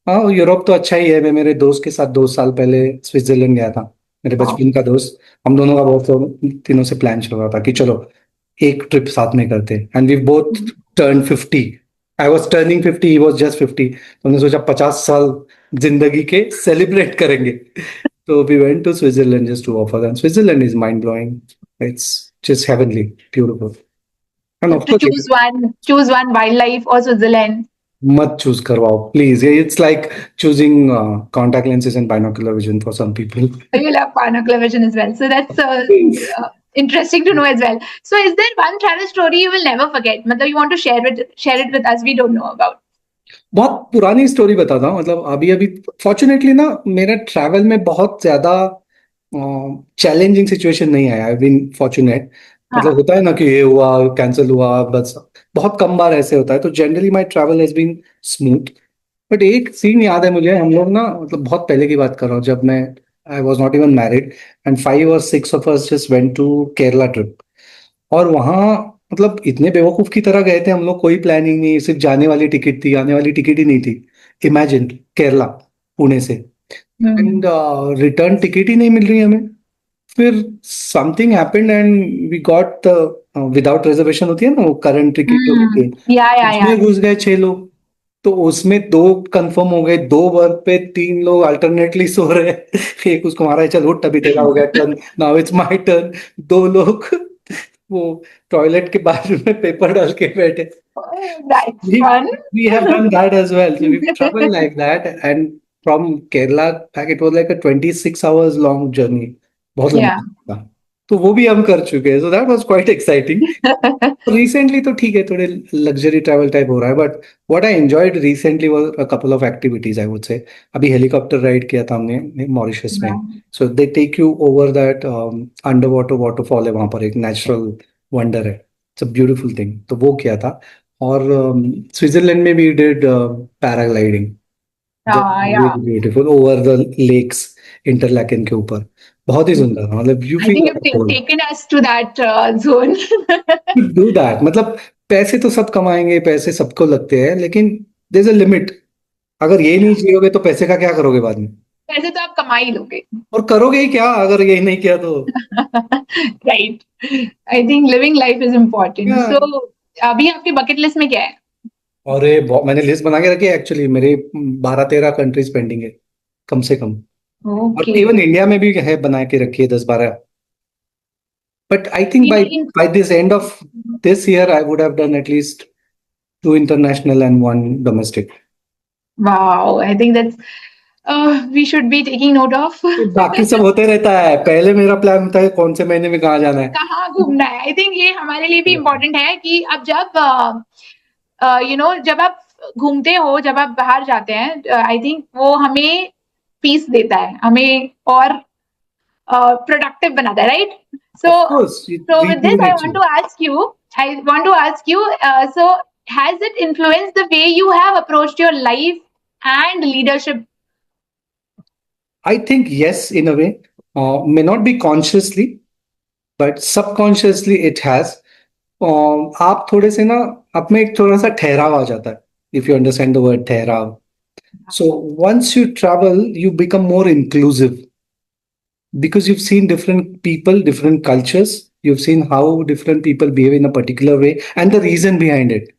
हाँ, यूरोप तो अच्छा ही है। मैं मेरे दोस्त के साथ 2 साल पहले स्विट्जरलैंड गया था, मेरे Wow. बचपन का दोस्त। हम दोनों का बहुत दिनों से प्लान चल रहा था कि चलो एक ट्रिप साथ में करते हैं, and we both turn 50। I was turning 50, he was just 50। तो हमने सोचा 50 साल जिंदगी के सेलिब्रेट करेंगे। तो we went to Switzerland just to offer, and Switzerland is mind blowing. It's just heavenly beautiful, and You of have to course choose one wildlife or Switzerland. मत choose करवाओ please. It's like choosing contact lenses and binocular vision for some people. You love binocular vision as well. So that's interesting to know as well. So is there one travel story you will never forget? Matlab you want to share it with us? We don't know about. बहुत पुरानी story बताता हूँ। मतलब अभी अभी fortunately ना, मेरा travel में बहुत ज्यादा चैलेंजिंग सिचुएशन नहीं आया। I been fortunate. मतलब हाँ. होता है ना कि ये हुआ, कैंसिल हुआ, बस बहुत कम बार ऐसे होता है। तो generally my travel has been smooth. But एक सीन याद है मुझे। हम लोग ना, मतलब बहुत पहले की बात कर रहा हूँ, जब मैं I was not even married, and 5 और 6 of us just went to Kerala trip. और वहाँ मतलब इतने बेवकूफ की तरह गए थे हम लोग, कोई प्लानिंग नहीं, सिर्फ जाने वाली टिकट थी, आने वाली टिकट ही नहीं थी। इमेजिन, केरला, पुणे से, Hmm. एंड रिटर्न टिकट ही नहीं मिल रही हमें। फिर something happened and we got without reservation होती है ना, वो करंट टिकट जो होती Hmm. है, Yeah. उसमें घुस गए 6 लोग। तो उसमें 2 कंफर्म हो गए, 2 बर्थ पे 3 लोग अल्टरनेटली सो रहे हैं। एक उसको मारा है, चल उठ, अभी तेरा हो गया turn, now it's my turn. 2 लोग वो टॉयलेट के बाजू में पेपर डाल के बैठे। That's we fun. we have done that as well. So we've traveled like that, and from Kerala back, it was like a 26 hours long journey. बहुत Yeah. लंबा था। तो वो भी हम कर चुके हैं, so that was quite exciting. Recently तो ठीक है, थोड़े लग्जरी ट्रैवल टाइप हो रहा है, but what I enjoyed recently was a couple of activities, I would say. अभी हेलीकॉप्टर राइड किया था हमने मॉरिशस में। Wow. So they take you over that under water waterfall है वहां पर, एक नेचुरल वंडर है। इट्स अ ब्यूटीफुल थिंग, तो वो किया था। और स्विट्जरलैंड में भी did paragliding, Yeah. Beautiful over the lakes, Interlaken के ऊपर। बहुत ही सुंदर था, मतलब you I feel think like you've taken us to that zone. Do that. मतलब पैसे तो सब कमाएंगे, पैसे सबको लगते हैं, लेकिन देयर इज अ लिमिट। अगर ये नहीं Yeah. जियोगे तो पैसे का क्या करोगे बाद में? वैसे तो आप कमा ही लोगे. और करोगे ही क्या अगर यही नहीं किया तो? Right. I think living life is important. क्या? So अभी आपके बकेट लिस्ट में क्या है? मैंने लिस्ट बना के रखी है एक्चुअली। मेरे 12-13 कंट्रीज पेंडिंग है, कम से कम। और Okay. इवन इंडिया में भी है, बना के रखी है 10-12। बट आई थिंक बाय लेकिन by this end of this year I would have done at least 2 international and 1 domestic. wow, I think that's we should be taking note of. बाकी सब होते रहता है, पहले मेरा प्लान होता है कौन से महीने में कहाँ जाना है। कहाँ घूमना है. आई थिंक ये हमारे लिए भी इम्पोर्टेंट है कि अब जब जब आप घूमते हो, जब आप बाहर जाते हैं, आई थिंक वो हमें पीस देता है, हमें और प्रोडक्टिव बनाता है, right? So Of course, it so with this rejuvenates you. I want to ask you, so has it influenced the way you have approached your life and leadership? I think yes, in a way. May not be consciously, but subconsciously it has. आप थोड़े से ना, आप में एक थोड़ा सा ठहराव आ जाता है, if you understand the word ठहराव. So once you travel, you become more inclusive because you've seen different people, different cultures. You've seen how different people behave in a particular way and the reason behind it.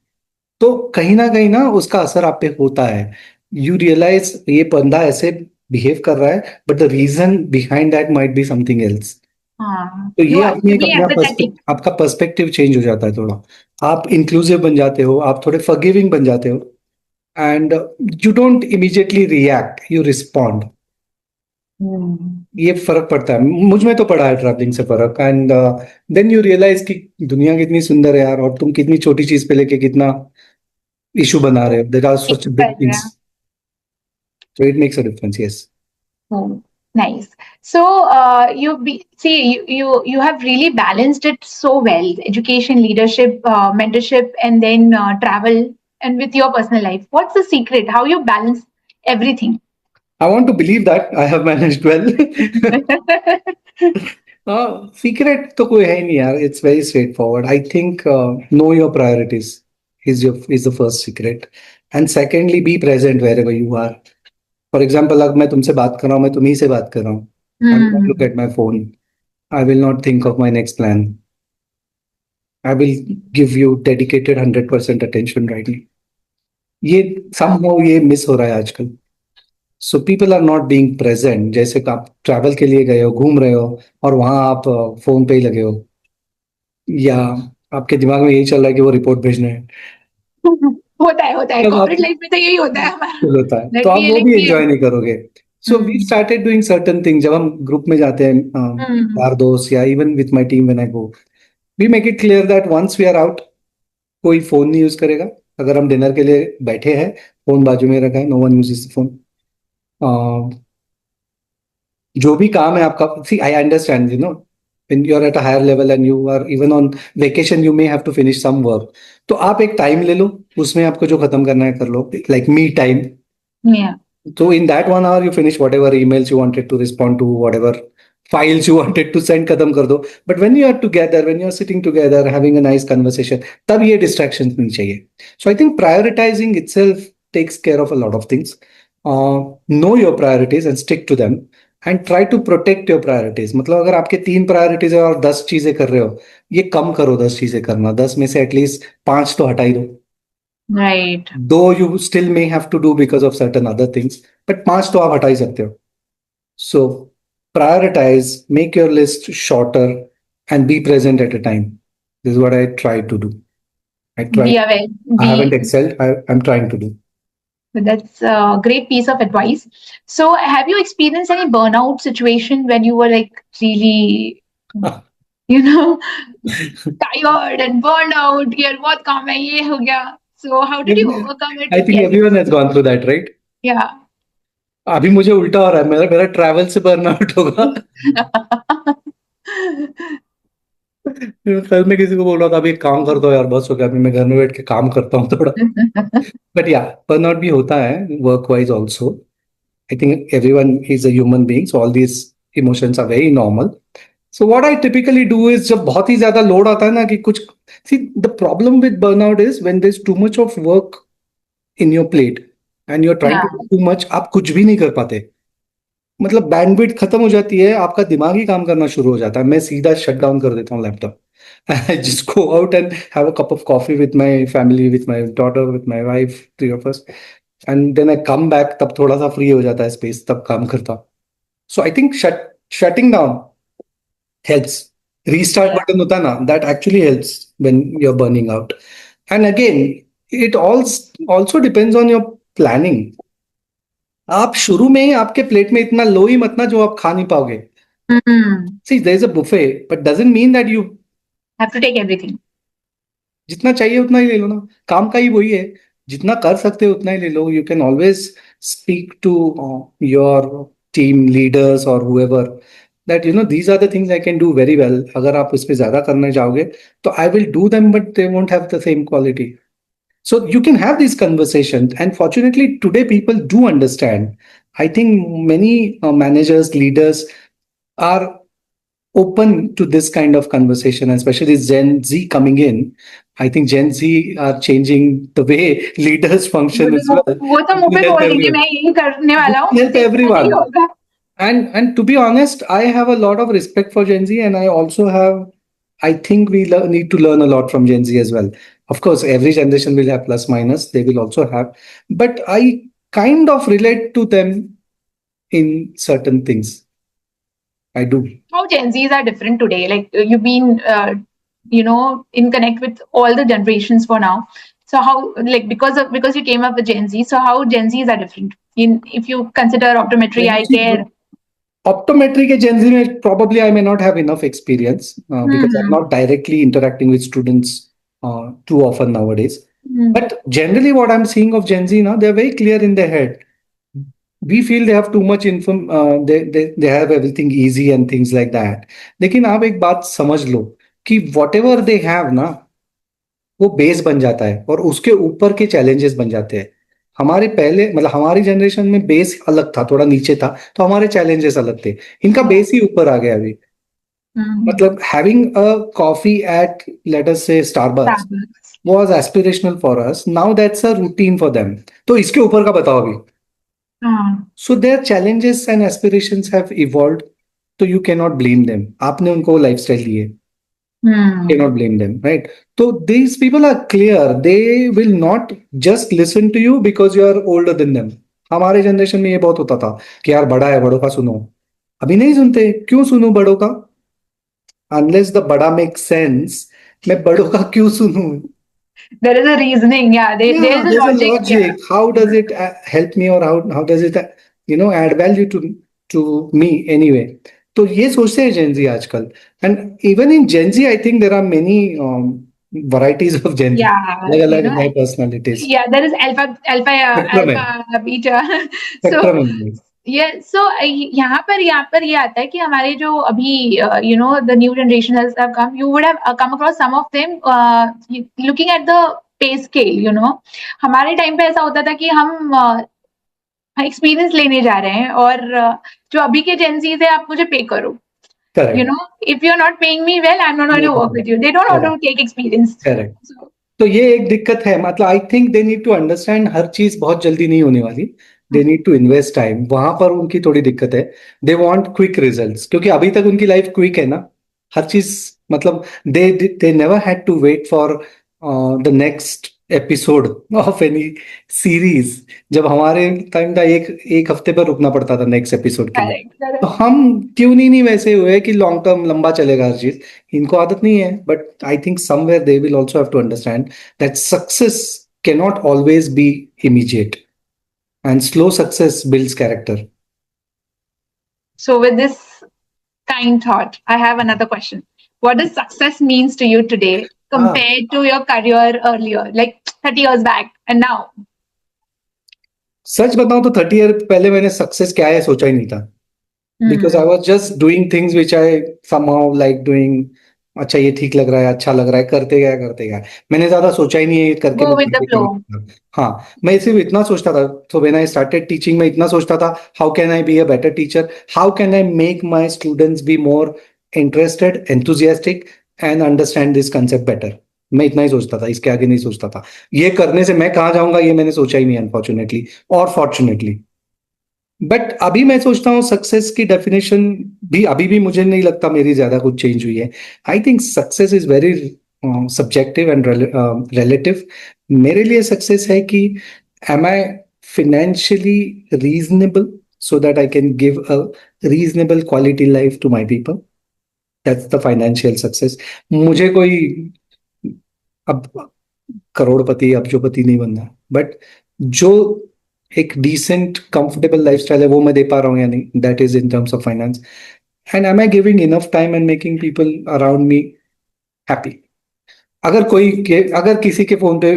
तो कहीं ना उसका असर आप पे होता है। यू रियलाइज ये बंदा ऐसे बिहेव कर रहा है, but the reason behind that might be something else. हाँ, तो you ये have अपने to एक be अपना empathetic. आपका पर्सपेक्टिव चेंज हो जाता है थोड़ा। आप इंक्लूसिव बन जाते हो, आप थोड़े फॉरगिविंग बन जाते हो, and you don't immediately react, you respond. ये फर्क पड़ता है, मुझ में तो पड़ा है ट्रैवलिंग से फर्क। एंड देन यू रियलाइज कि दुनिया कितनी सुंदर है यार, और तुम कितनी छोटी चीज पे लेके कितना इशू बना रहे हो। There are such big things, so it makes a difference, yes. Oh, nice. So, you have really balanced it so well: education, leadership, mentorship, and then travel, and with your personal life. What's the secret? How you balance everything? I want to believe that I have managed well. Secret तो कोई है ही नहीं यार, it's very straight forward. I think know your priorities, is the first secret. And secondly, be present wherever you are. For example, अगर मैं तुमसे बात कर रहा हूँ, मैं तुम्ही से बात कर रहा हूँ, I will not look at my phone. I will not think of my next plan. I will give you dedicated 100% attention right now. ये somehow ये मिस हो रहा है आजकल. So people are not being present. जैसे कि आप travel के लिए गए हो, घूम रहे हो, और वहां आप फोन पे ही लगे हो, या आपके दिमाग में यही चल रहा है कि वो रिपोर्ट भेजना है. होता है तब आप कॉर्पोरेट लाइफ में तो यही होता है हमारा। होता है, तो That आप we वो भी like एंजॉय नहीं करोगे. So we started doing certain thing. जब हम ग्रुप में जाते हैं, यार दोस्त, या even with my team when I go, we make it clear that once we are out, कोई फोन नहीं यूज करेगा. अगर हम डिनर के लिए बैठे हैं, फोन बाजू में रखा है, no one uses the phone. जो भी काम है आपका, see I understand, when you're at a higher level and you are even on vacation, you may have to finish some work. तो आप एक टाइम ले लो, उसमें आपको जो खत्म करना है कर लो, like me time. yeah. So in that 1 hour you finish whatever emails you wanted to respond to, whatever files you wanted to send, खत्म कर दो. But when you are together, when you are sitting together having a nice conversation, तब ये distractions नहीं चाहिए. So I think prioritizing itself takes care of a lot of things. Know your priorities and stick to them. And try to protect your priorities. मतलब अगर आपके 3 priorities है और 10 चीजें कर रहे हो, ये कम करो 10 चीजें करना. 10 में से एटलीस्ट 5 तो हटा ही दो. Right. Though you still may have to do because of certain other things, but 5 तो आप हटा ही सकते हो. So prioritise, make your list shorter and be present at a time. This is what I try to do. Be aware. I haven't excelled. I'm trying to do. That's a great piece of advice. So, have you experienced any burnout situation when you were like really, tired and burned out? यार बहुत काम है, ये हो गया. So, how did you overcome it? I think everyone has gone through that, right? Yeah. अभी मुझे उल्टा हो रहा है, मेरा ट्रैवल से बर्नआउट होगा. कल मैं किसी को बोल रहा था, अभी एक काम कर दो यार, बस हो गया, अभी मैं घर में बैठ के काम करता हूँ थोड़ा. बट या बर्नआउट भी होता है work wise also. I think everyone is a human being, so all these emotions are very normal. So what I typically do is, जब बहुत ही ज्यादा लोड आता है ना, कि कुछ, see the problem with burnout is when there is too much of work in your plate and you are trying to do too much, आप कुछ भी नहीं कर पाते. मतलब बैंडविड्थ खत्म हो जाती है, आपका दिमाग ही काम करना शुरू हो जाता है. मैं सीधा शट डाउन कर देता हूँ laptop. I just go out and have a cup of coffee with my family, with my daughter, with my wife, 3 of us, and then I come back. तब थोड़ा सा फ्री हो जाता है स्पेस, तब काम करता हूँ. So I think shutting down helps. Restart button होता है ना, that actually helps when you're burning out. And again, it also depends on your planning. आप शुरू में ही आपके प्लेट में इतना लो ही मत ना जो आप खा नहीं पाओगे. See, there is a buffet, but doesn't mean that you have to take everything. जितना चाहिए उतना ही ले लो ना. काम का ही वही है, जितना कर सकते हो उतना ही ले लो. You can always speak to your team leaders और whoever that these are the things I can do very well. अगर आप इस पे ज्यादा करने जाओगे तो I will do them, but they won't have the same quality. So you can have these conversations, and fortunately today people do understand. I think many managers, leaders are open to this kind of conversation, especially Gen Z coming in. I think Gen Z are changing the way leaders function as well. वो तो मुंह पे बोल देंगे, मैं यही करने वाला हूँ. Help everyone. And to be honest, I have a lot of respect for Gen Z, and I also have, I think we need to learn a lot from Gen Z as well. Of course, every generation will have plus minus. They will also have, but I kind of relate to them in certain things. I do. How Gen Zs are different today? Like you've been, in connect with all the generations for now. So how, like, because you came up with Gen Z, so how Gen Zs are different? If you consider optometry, eye care. Optometry के Gen Z में probably I may not have enough experience because I'm not directly interacting with students too often nowadays. But generally what I'm seeing of Gen Z now, they're very clear in their head. We feel they have too much they have everything easy and things like that. लेकिन आप एक बात समझ लो कि whatever they have ना, वो base बन जाता है और उसके ऊपर के चैलेंजेस बन जाते हैं. हमारे पहले, मतलब हमारी जनरेशन में बेस अलग था, थोड़ा नीचे था, तो हमारे चैलेंजेस अलग थे. इनका बेस ही ऊपर आ गया अभी. मतलब having a coffee at let us say Starbucks was aspirational for us. Now that's a routine for them. तो इसके ऊपर का बताओ अभी. हाँ. So their challenges and aspirations have evolved. तो you cannot blame them. आपने उनको lifestyle दी है. Cannot blame them, right? So these people are clear. They will not just listen to you because you are older than them. हमारे generation में ये बहुत होता था कि यार बड़ा है, बड़ों का सुनो. अभी नहीं सुनते. क्यों सुनूं बड़ों का? Unless the बड़ा makes sense, मैं बड़ों का क्यों सुनूं? There is a reasoning, yeah. There is a There's a logic. logic. Yeah. How does it help me, or how does it add value to me anyway? तो ये सोचते हैं Gen Z आजकल. And even in Gen Z, I think there are many varieties of Gen Z. Yeah, अलग-अलग है personalities. yeah, there is alpha, Spectrum है. alpha, beta. Spectrum So, है. yeah, so यहाँ पर ये आता है कि हमारे जो अभी the new generation has have come, you would have come across some of them looking at the pay scale. हमारे टाइम पे ऐसा होता था कि हम एक्सपीरियंस लेने जा रहे हैं और जो अभी के जेंजीज है आप मुझे पे करो. Correct. If you're not paying me well, I'm not going to work with you. They don't want to take experience. Correct. So, तो ये एक दिक्कत है. मतलब I think they need to understand हर चीज बहुत जल्दी नहीं होने वाली. They need to invest time. वहां पर उनकी थोड़ी दिक्कत है. दे वांट क्विक रिजल्ट्स क्योंकि अभी तक उनकी लाइफ क्विक है ना. हर चीज मतलब they never had to wait for the next episode of any series. जब हमारे टाइम था एक हफ्ते पर रुकना पड़ता था नेक्स्ट एपिसोड के लिए. correct. तो हम क्यों नहीं वैसे हुए कि लॉन्ग टर्म लंबा चलेगा हर चीज. इनको आदत नहीं है. But I think somewhere they will also have to understand that success cannot always be immediate, and slow success builds character. So with this kind thought, I have another question. What does success means to you today compared to your career earlier, like 30 years back and now? सच बताऊं तो 30 year पहले मैंने success क्या है सोचा ही नहीं था. Because I was just doing things which I somehow like doing. अच्छा ये ठीक लग रहा है, अच्छा लग रहा है, करते गया. मैंने ज्यादा सोचा ही नहीं है करके Go with the flow. हाँ, मैं सिर्फ इतना सोचता था. तो व्हेन आई स्टार्टेड टीचिंग मैं इतना सोचता था, how can I be a better teacher, how can I make my students be more interested, enthusiastic and understand this concept better. मैं इतना ही सोचता था, इसके आगे नहीं सोचता था. ये करने से मैं कहाँ जाऊंगा ये मैंने सोचा ही नहीं, अनफॉर्चुनेटली और फॉर्चुनेटली. बट अभी मैं सोचता हूँ सक्सेस की डेफिनेशन भी अभी भी मुझे नहीं लगता मेरी ज्यादा कुछ चेंज हुई है. I think success is very subjective and relative. मेरे लिए सक्सेस है कि M I financially reasonable so that I can give a reasonable quality life to my people. That's the financial success. मुझे कोई अब करोड़पति अब्जोपति नहीं बनना, बट जो एक डिसेंट कंफर्टेबल लाइफस्टाइल है वो मैं दे पा रहा हूँ या नहीं, that is in terms of finance. And am I giving enough time and making people around me happy. अगर किसी के फोन पे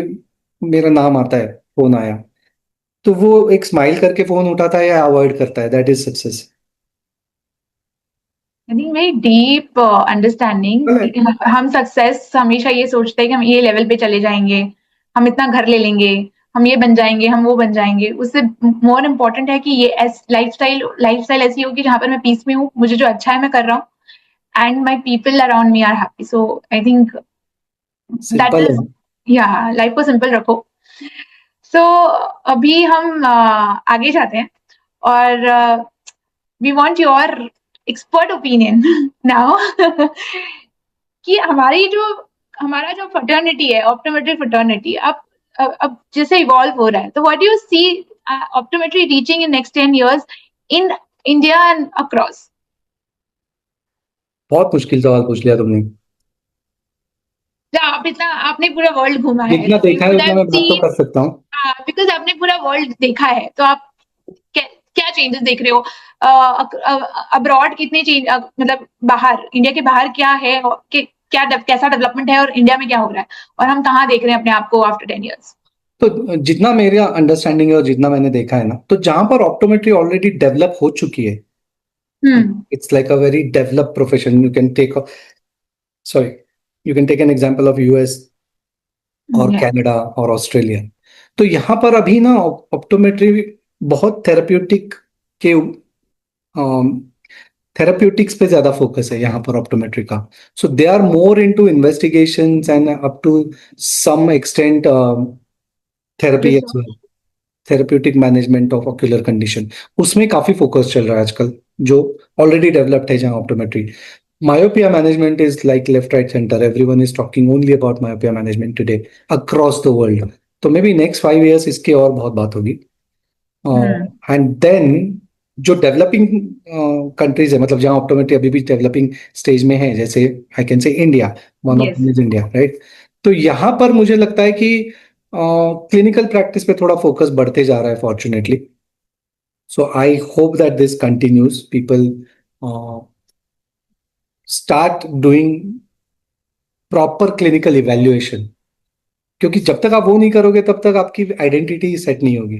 मेरा नाम आता है, फोन आया, तो वो एक स्माइल करके फोन उठाता है या अवॉइड करता है, that is success. I think very deep understanding. हम सक्सेस हमेशा ये सोचते हैं कि हम ये लेवल पे चले जाएंगे, हम इतना घर ले लेंगे, हम ये बन जाएंगे, हम वो बन जाएंगे. उससे मोर इम्पोर्टेंट है कि ये लाइफस्टाइल ऐसी होगी जहाँ पर मैं पीस में हूँ, मुझे जो अच्छा है मैं कर रहा हूँ, and my people around me are happy. So I think that is, या लाइफ को सिंपल रखो. सो अभी हम आगे जाते हैं और we want your expert opinion now कि हमारा जो फर्टर्निटी है, ऑप्टोमेट्री फर्टर्निटी, अब जैसे इवॉल्व हो रहा है, तो what do you see optometry reaching in next 10 years in India and across? बहुत मुश्किल सवाल पूछ लिया तुमने. आपने पूरा वर्ल्ड घूमा है, जितना देखा है उतना मैं बात तो कर सकता हूँ. बिकॉज आपने पूरा वर्ल्ड देखा है, तो आप क्या चेंजेस देख रहे हो अब्रॉड? कितने चेंज, मतलब बाहर, इंडिया के बाहर क्या है, कैसा डेवलपमेंट है, और इंडिया में क्या हो रहा है, और हम कहाँ देख रहे हैं अपने आप को आफ्टर 10 years? तो जितना मेरा अंडरस्टैंडिंग है और जितना मैंने देखा है ना, तो जहां पर ऑप्टोमेट्री ऑलरेडी डेवलप हो चुकी है, it's like a very developed profession. You can take an example of US और कनाडा और ऑस्ट्रेलिया. तो यहाँ पर अभी ना ऑप्टोमेट्री बहुत थेरेप्यूटिक थेराप्यूटिक्स पे ज्यादा फोकस है यहाँ पर ऑप्टोमेट्री का. So they are more into investigations and up to some extent therapy as Research. Well. Therapeutic management of ocular condition, उसमें काफी फोकस चल रहा है आजकल, जो ऑलरेडी डेवलप्ड है जहाँ optometry. myopia management is like left right center, everyone is talking only about myopia management today across the world. तो maybe next 5 years इसकी और बहुत बात होगी. एंड देन जो डेवलपिंग कंट्रीज है, मतलब जहाँ ऑप्टोमेट्री अभी भी डेवलपिंग स्टेज में है, जैसे I can say India, one of Yes. Is India, right. तो यहाँ पर मुझे लगता है कि क्लिनिकल प्रैक्टिस पे थोड़ा फोकस बढ़ते जा रहा है fortunately. So I hope that this continues, people start doing proper clinical evaluation, क्योंकि जब तक आप वो नहीं करोगे तब तक आपकी आइडेंटिटी सेट नहीं होगी,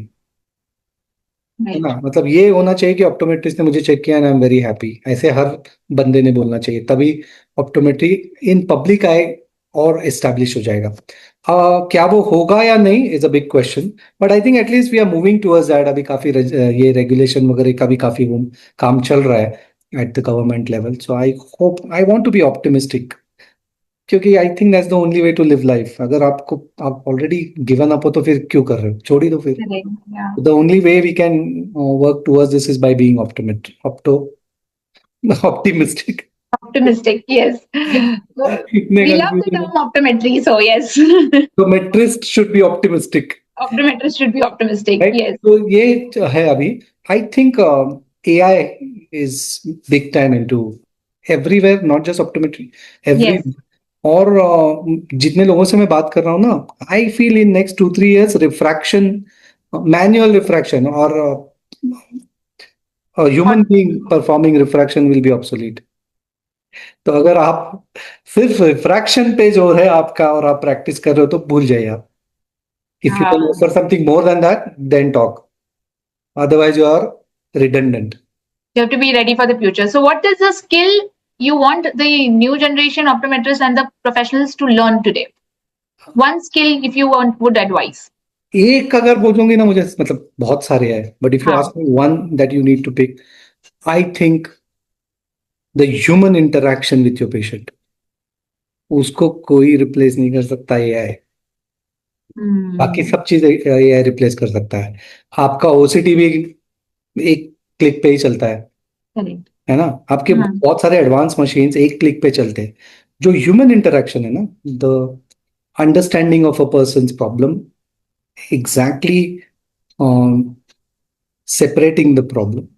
है Right. ना. मतलब ये होना चाहिए कि ऑप्टोमेट्रिस्ट ने मुझे चेक किया and I am very happy, ऐसे हर बंदे ने बोलना चाहिए, तभी ऑप्टोमेट्री इन पब्लिक आए और एस्टैब्लिश हो जाएगा. क्या वो होगा या नहीं is a big question, but I think at least we are moving towards that. अभी काफी ये रेगुलेशन वगैरह का भी काफी काम चल रहा है at the government level. So I hope, I want to be optimistic, क्योंकि I think that's the only way to live life. अगर आप ऑलरेडी गिवन अप हो तो फिर क्यों कर रहे हो, छोड़ ही दो फिर. Correct. Yeah. The only way we can work towards this is by being optimistic. Optimistic. Yes. So इतने we love the confusion term optometry. So yes, तो metrist should be optimistic, optometrists should be optimistic. right? Yes. तो ये है अभी. I think AI is big time into everywhere, not just optometry, Yes. everywhere. और जितने लोगों से मैं बात कर रहा हूँ ना, I feel in next 2-3 years refraction, manual refraction और human being performing refraction will be obsolete. तो अगर आप सिर्फ रिफ्रैक्शन पे जो है आपका और आप प्रैक्टिस कर रहे हो तो भूल जाइए आप. If you can offer something more than that, then talk, otherwise you are redundant. You have to be ready for the future. So what is the skill you want the new generation optometrists and the professionals to learn today? One skill, if you would advise. एक अगर बोलोगे ना मुझे, मतलब बहुत सारे हैं, but if you हाँ. Ask me one that you need to pick, I think the human interaction with your patient, उसको कोई रिप्लेस नहीं कर सकता एआई. बाकी सब चीज एआई रिप्लेस कर सकता है. आपका ओसीटी भी एक क्लिक पे ही चलता Correct. है ना. आपके हाँ. बहुत सारे एडवांस मशीन्स एक क्लिक पे चलते हैं. जो ह्यूमन इंटरेक्शन है ना, the understanding of a persons problem, exactly separating the problem,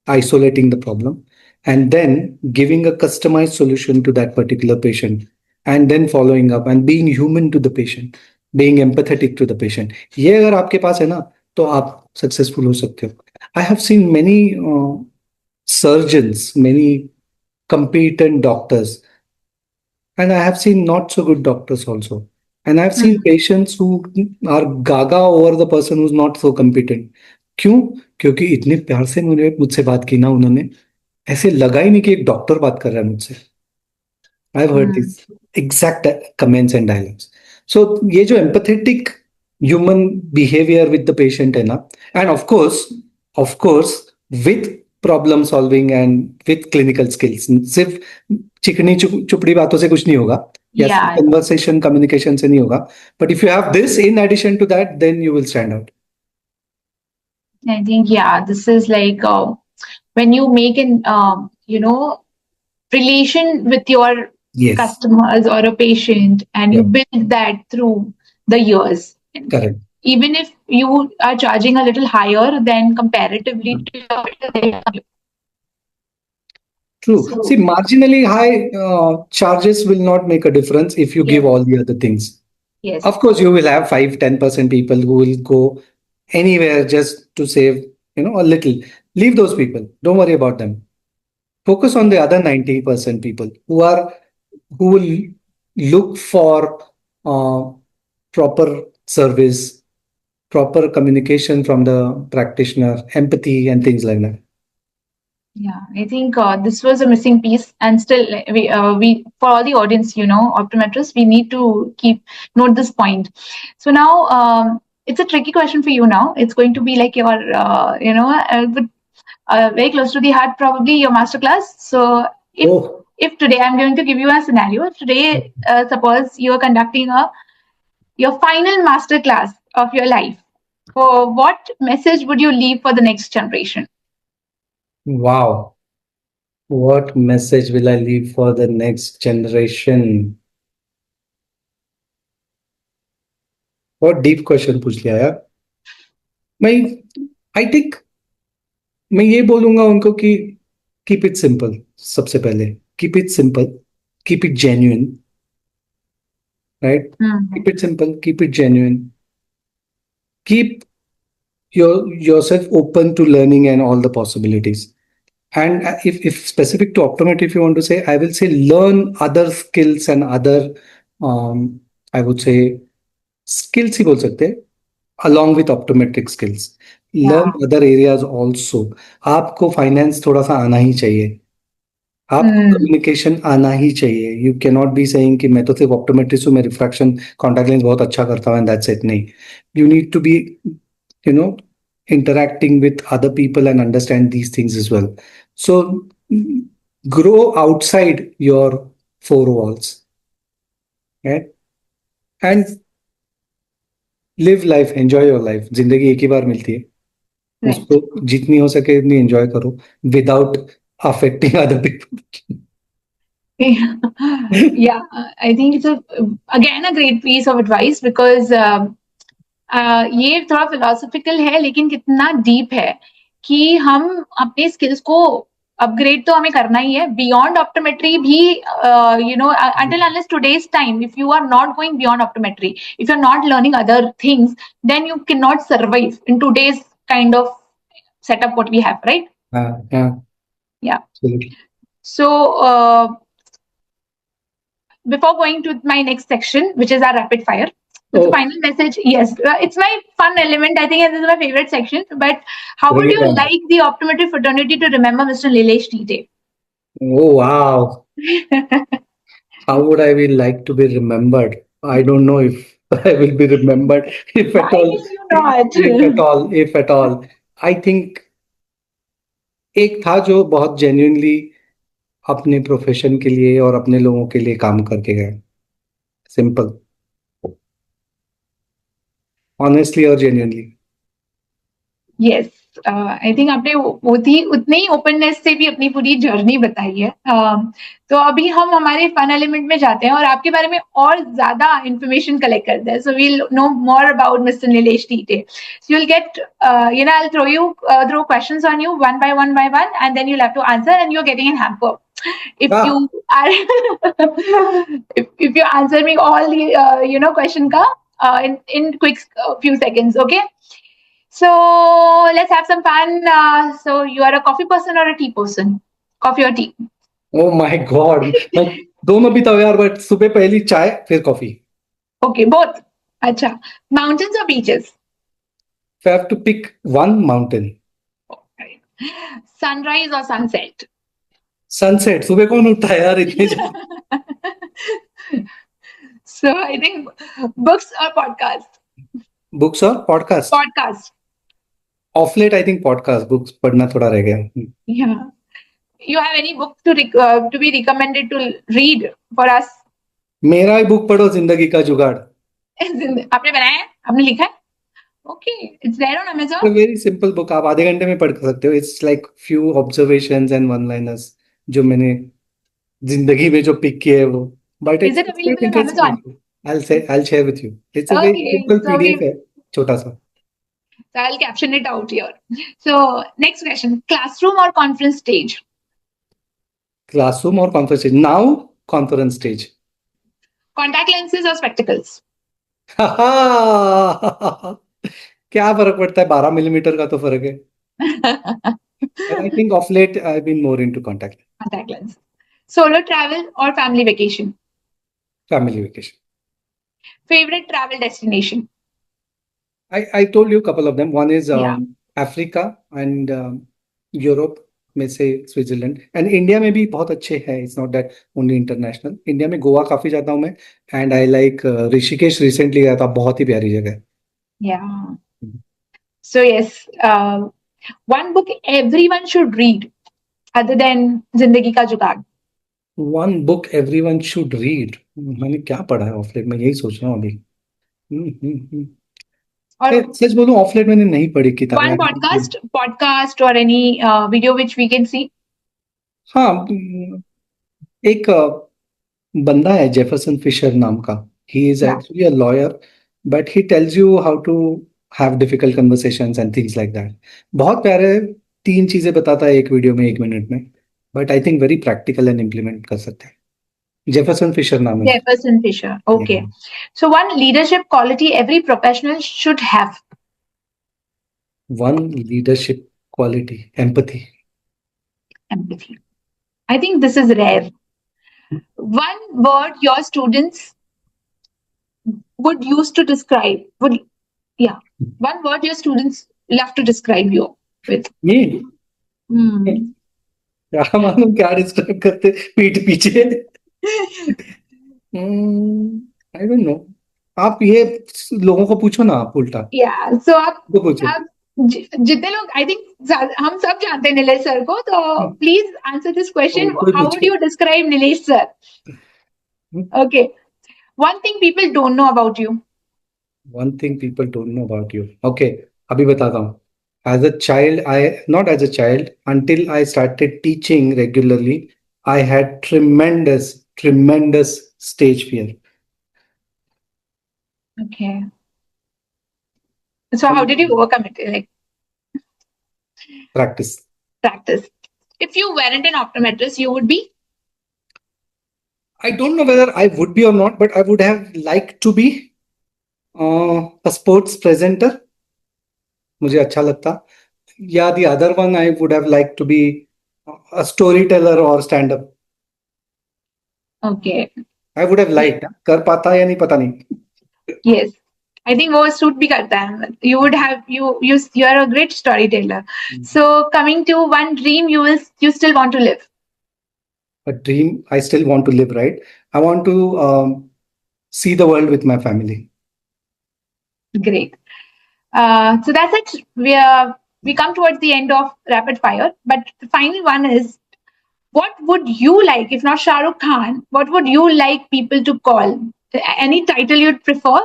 isolating the problem, and then giving a customized solution to that particular patient, and then following up and being human to the patient, being empathetic to the patient. ये अगर आपके पास है ना तो आप successful हो सकते हो. I have seen many surgeons, many competent doctors, and I have seen not so good doctors also. And I've seen patients who are gaga over the person who's not so competent. क्यों? क्योंकि इतने प्यार से मुझसे बात की ना उन्होंने, ऐसे लगा ही नहीं कि एक डॉक्टर बात कर रहा है मुझसे. I have heard this exact comments and dialogues. So ये जो empathetic human behaviour with the patient है ना, and of course with problem solving and with clinical skills. सिर्फ चिकनी चुपड़ी बातों से कुछ नहीं होगा, या Yeah. कन्वर्सेशन कम्युनिकेशन से नहीं होगा. But if you have this in addition to that, then you will stand out. I think, yeah, this is like when you make an, relation with your Yes, customers or a patient, and you build that through the years. correct. Even if you are charging a little higher than comparatively to your True. So- See, marginally high charges will not make a difference if you give Yes. all the other things. Yes. Of course, you will have 5-10% people who will go anywhere just to save, a little. Leave those people. Don't worry about them. Focus on the other 90% people who will look for proper service, proper communication from the practitioner, empathy, and things like that. Yeah, I think this was a missing piece, and still we for all the audience, optometrists, we need to note this point. So now it's a tricky question for you. Now it's going to be like your, but very close to the heart, probably your masterclass. So Oh, if today I'm going to give you a scenario, if today suppose you are conducting your final masterclass of your life, so what message would you leave for the next generation? wow. What message will I leave for the next generation? What deep question पूछ लिया यार. मैं I think मैं ये बोलूंगा उनको कि keep it simple. सबसे पहले keep it simple, keep it genuine, right. Hmm. Keep it simple, keep it genuine, keep yourself open to learning and all the possibilities. And if specific to optometry, if you want to say, I will say learn other skills and other, I would say skills ही बोल सकते हैं, along with optometric skills. Learn Yeah. other areas also. आपको finance थोड़ा सा आना ही चाहिए. आपको Hmm. Communication आना ही चाहिए. You can not be saying कि मैं तो सिर्फ ऑप्टोमेट्रिस्ट हूँ, मैं रिफ्रैक्शन कॉन्टैक्ट लेंस बहुत अच्छा करता हूँ एंड दैट्स इट. नहीं, you need to be, you know, interacting with other people and understand these things as well. So grow outside your four walls, right? And live life, enjoy your life. जिंदगी एक ही बार मिलती है, Right. उसको जितनी हो सके उतनी एंजॉय करो without affecting other people. Yeah, I think it's again a great piece of advice because ये थोड़ा फिलोसफिकल है लेकिन कितना डीप है कि हम अपने स्किल्स को अपग्रेड तो हमें करना ही है बियॉन्ड ऑप्टोमेट्री भी. You know until unless today's time if you are not going beyond optometry, if you are not learning other things, then you cannot survive in today's kind of setup what we have, right? Yeah, Yeah. absolutely. So before going to my next section, which is our rapid fire, the Oh, final message, yes, it's my fun element, I think, and this is my favorite section. But how bring would it you on. like the optometric fraternity to remember Mr. Nilesh Tite? Oh, wow. How would I be like to be remembered? I don't know if I will be remembered, if at Why all, will you not? if at all. I think एक था जो बहुत genuinely अपने profession के लिए और अपने लोगों के लिए काम करके गया. सिंपल, ऑनेस्टली और जेन्युइनली. यस, आई थिंक आपने उतने ही ओपननेस से भी अपनी पूरी जर्नी बताई है. तो अभी हम हमारे फन एलिमेंट में जाते हैं और आपके बारे में और ज्यादा इंफॉर्मेशन कलेक्ट करते हैं. So we'll know more about mister Nilesh Tite. So you'll get, I'll throw questions on you one by one, and then you'll have to answer, and you're getting an hamper if you हाँ, are if you answer me all the question ka in quick few seconds, okay? So let's have some fun. So you are a coffee person or a tea person? Coffee or tea? Oh my God. मैं दोनों भी था यार, but सुबह पहली चाय फिर coffee. Okay, both. Acha. Mountains or beaches? If I have to pick one, mountain. Right. Sunrise or sunset? Sunset. सुबह कौन उठता है यार इतने जल्दी? So I think books or podcast? Books और podcast. Podcast. Of late I think podcast, books पढ़ना थोड़ा रह गया. Yeah. You have any book to be recommended to read for us? मेरा ही बुक पढ़ो, जिंदगी का जुगाड़. आपने बनाया है? आपने लिखा है? Okay, it's there on Amazon. Very simple book, आप आधे घंटे में पढ़ सकते हो. It's like few observations and one liners जो मैंने जिंदगी में जो पिक किए हैं वो. But Is it it's available on interesting. Amazon? I'll share with you. It's a very Okay, simple so PDF है, छोटा सा. I'll caption it out here. So next question: classroom or conference stage? Classroom और conference stage. Now conference stage. Contact lenses or spectacles? क्या फर्क पड़ता है, 12 millimetre का तो फर्क है. But I think of late I've been more into contact Contact lens. Solo travel or family vacation? family vacation. Favorite travel destination? I told you a couple of them. One is Yeah. Africa and Europe में से Switzerland. And India में भी बहुत अच्छे हैं. It's not that only international. India में गोवा काफी जाता हूँ मैं. And I like Rishikesh. Recently गया था, बहुत ही प्यारी जगह है. Yeah. So yes, One book everyone should read other than Zindagi Ka Jugaad. One book everyone should read. मैंने क्या पढ़ा है ऑफ लेट, मैं यही सोच रहा हूँ अभी। Or सच बोलूं, ऑफ लेट मैंने नहीं पढ़ी किताबें। one podcast or any video which we can see. हाँ, एक बंदा है जेफरसन फिशर नाम का। He is Yeah. Actually a lawyer, but he tells you how to have difficult conversations and things like that. बहुत प्यारे, 3 चीजें बताता है एक वीडियो में, 1 मिनट में। But I think very practical and implement कर सकते हैं। जेफरसन फिशर नाम है। Jefferson Fisher. Okay. Yeah. So one leadership quality every professional should have. One leadership quality, empathy. Empathy. I think this is rare. One word your students would use to describe one word your students love to describe you with. ये Hmm. क्या मालूम क्या describe करते पीठ पीछे। I don't know. आप ये लोगों को पूछो ना, आप उल्टा Yeah. So तो पूछो। आप जितने लोग आई थिंक हम सब जानते हैं नीलेश सर को, तो प्लीज आंसर दिस क्वेश्चन. कोई how would you describe Nilesh sir? Okay. One thing people don't know about you. One thing people don't know about you. Okay, अभी बताता हूँ। As a child, not as a child, until I started teaching regularly, I had tremendous stage fear. Okay. So how did you overcome it? Like Practice. If you weren't an optometrist, you would be? I don't know whether I would be or not, but I would have liked to be a sports presenter. मुझे अच्छा लगता। Yeah, the other one I would have liked to be a storyteller or stand-up. Okay. I would have liked. कर पाता या नहीं पता नहीं। Yes. I think वो सूट भी करता है. You would have you are a great storyteller. So coming to one dream you still want to live. A dream I still want to live, right? I want to see the world with my family. Great. So that's it. We come towards the end of rapid fire, but the final one is, what would you like, if not Shah Rukh Khan, what would you like people to call? Any title you'd prefer?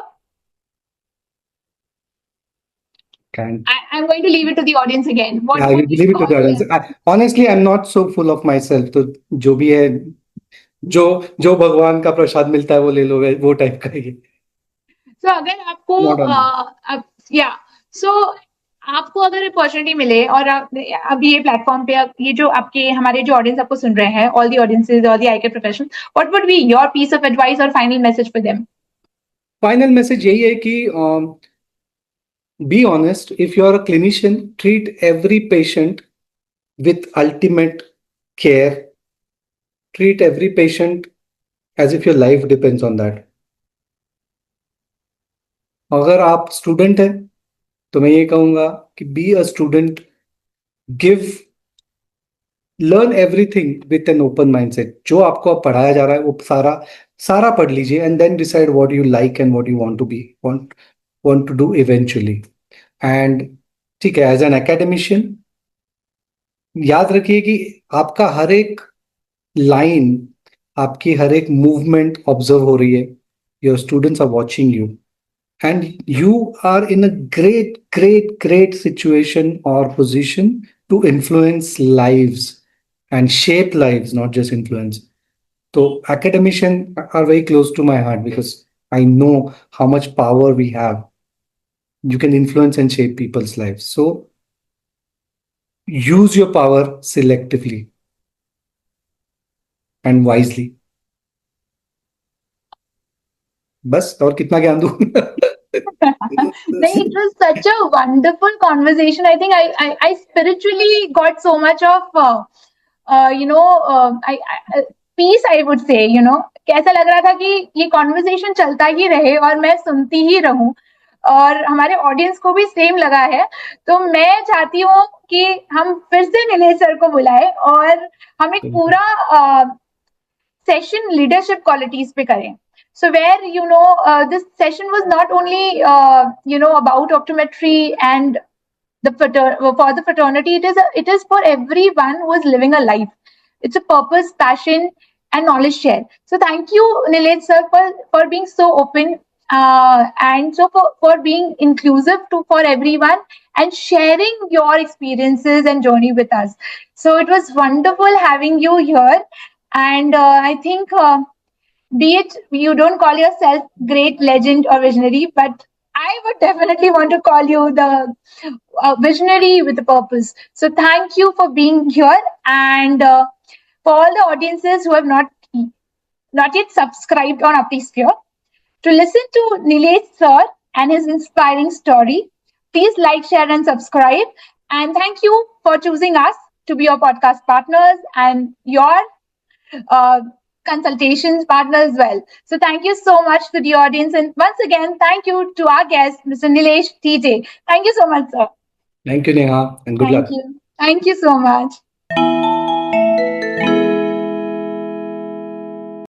I'm going to leave it to the audience again. What Yeah, would you you leave it to the call audience. them? Honestly, I'm not so full of myself. तो जो भी है, जो भगवान का प्रसाद मिलता है वो ले लो, वो टाइप का ही। So अगर आपको या सो आपको अगर अपॉर्चुनिटी मिले और अभी ये प्लेटफॉर्म पे ये जो आपके हमारे जो ऑडियंस आपको सुन रहे हैं, all the audiences, all the eye care professional, what would be your piece of advice और final message for them? Final message यही है कि be honest. If you are a clinician, treat every patient with ultimate care. Treat every patient as if your life depends on that. अगर आप student हैं तो मैं ये कहूंगा कि be a student, learn everything with an open mindset. जो आपको पढ़ाया जा रहा है वो सारा पढ़ लीजिए, and then decide what you like and what you want to do eventually. And ठीक है, एज एन एकेडमिशियन याद रखिए कि आपका हर एक लाइन, आपकी हर एक मूवमेंट ऑब्जर्व हो रही है। Your students are watching you, and you are in a great situation or position to influence lives and shape lives, not just influence. So academicians are very close to my heart because I know how much power we have. You can influence and shape people's lives. So use your power selectively and wisely. बस, और कितना ज्ञान दूं? It was such a wonderful conversation. I think I spiritually got so much of peace, I would say. कैसा लग रहा था कि ये कॉन्वर्सेशन चलता ही रहे और मैं सुनती ही रहूं, और हमारे ऑडियंस को भी सेम लगा है। तो मैं चाहती हूँ कि हम फिर से नीलेश सर को बुलाएं और हम एक पूरा सेशन लीडरशिप क्वालिटीज पे करें. So where this session was not only about optometry and for the fraternity, it is for everyone who is living a life. It's a purpose, passion, and knowledge share. So thank you, Nilesh sir, for being so open, and so for being inclusive to for everyone and sharing your experiences and journey with us. So it was wonderful having you here, and I think. Be it you don't call yourself great legend or visionary, but I would definitely want to call you the visionary with a purpose. So thank you for being here, and for all the audiences who have not yet subscribed on OptiSphere to listen to Nilesh sir and his inspiring story. Please like, share, and subscribe. And thank you for choosing us to be your podcast partners and your uh, consultations partner as well. So thank you so much to the audience. And once again, thank you to our guest, Mr. Nilesh TJ. Thank you so much, sir. Thank you, Neha, and good Thank luck. you. Thank you so much.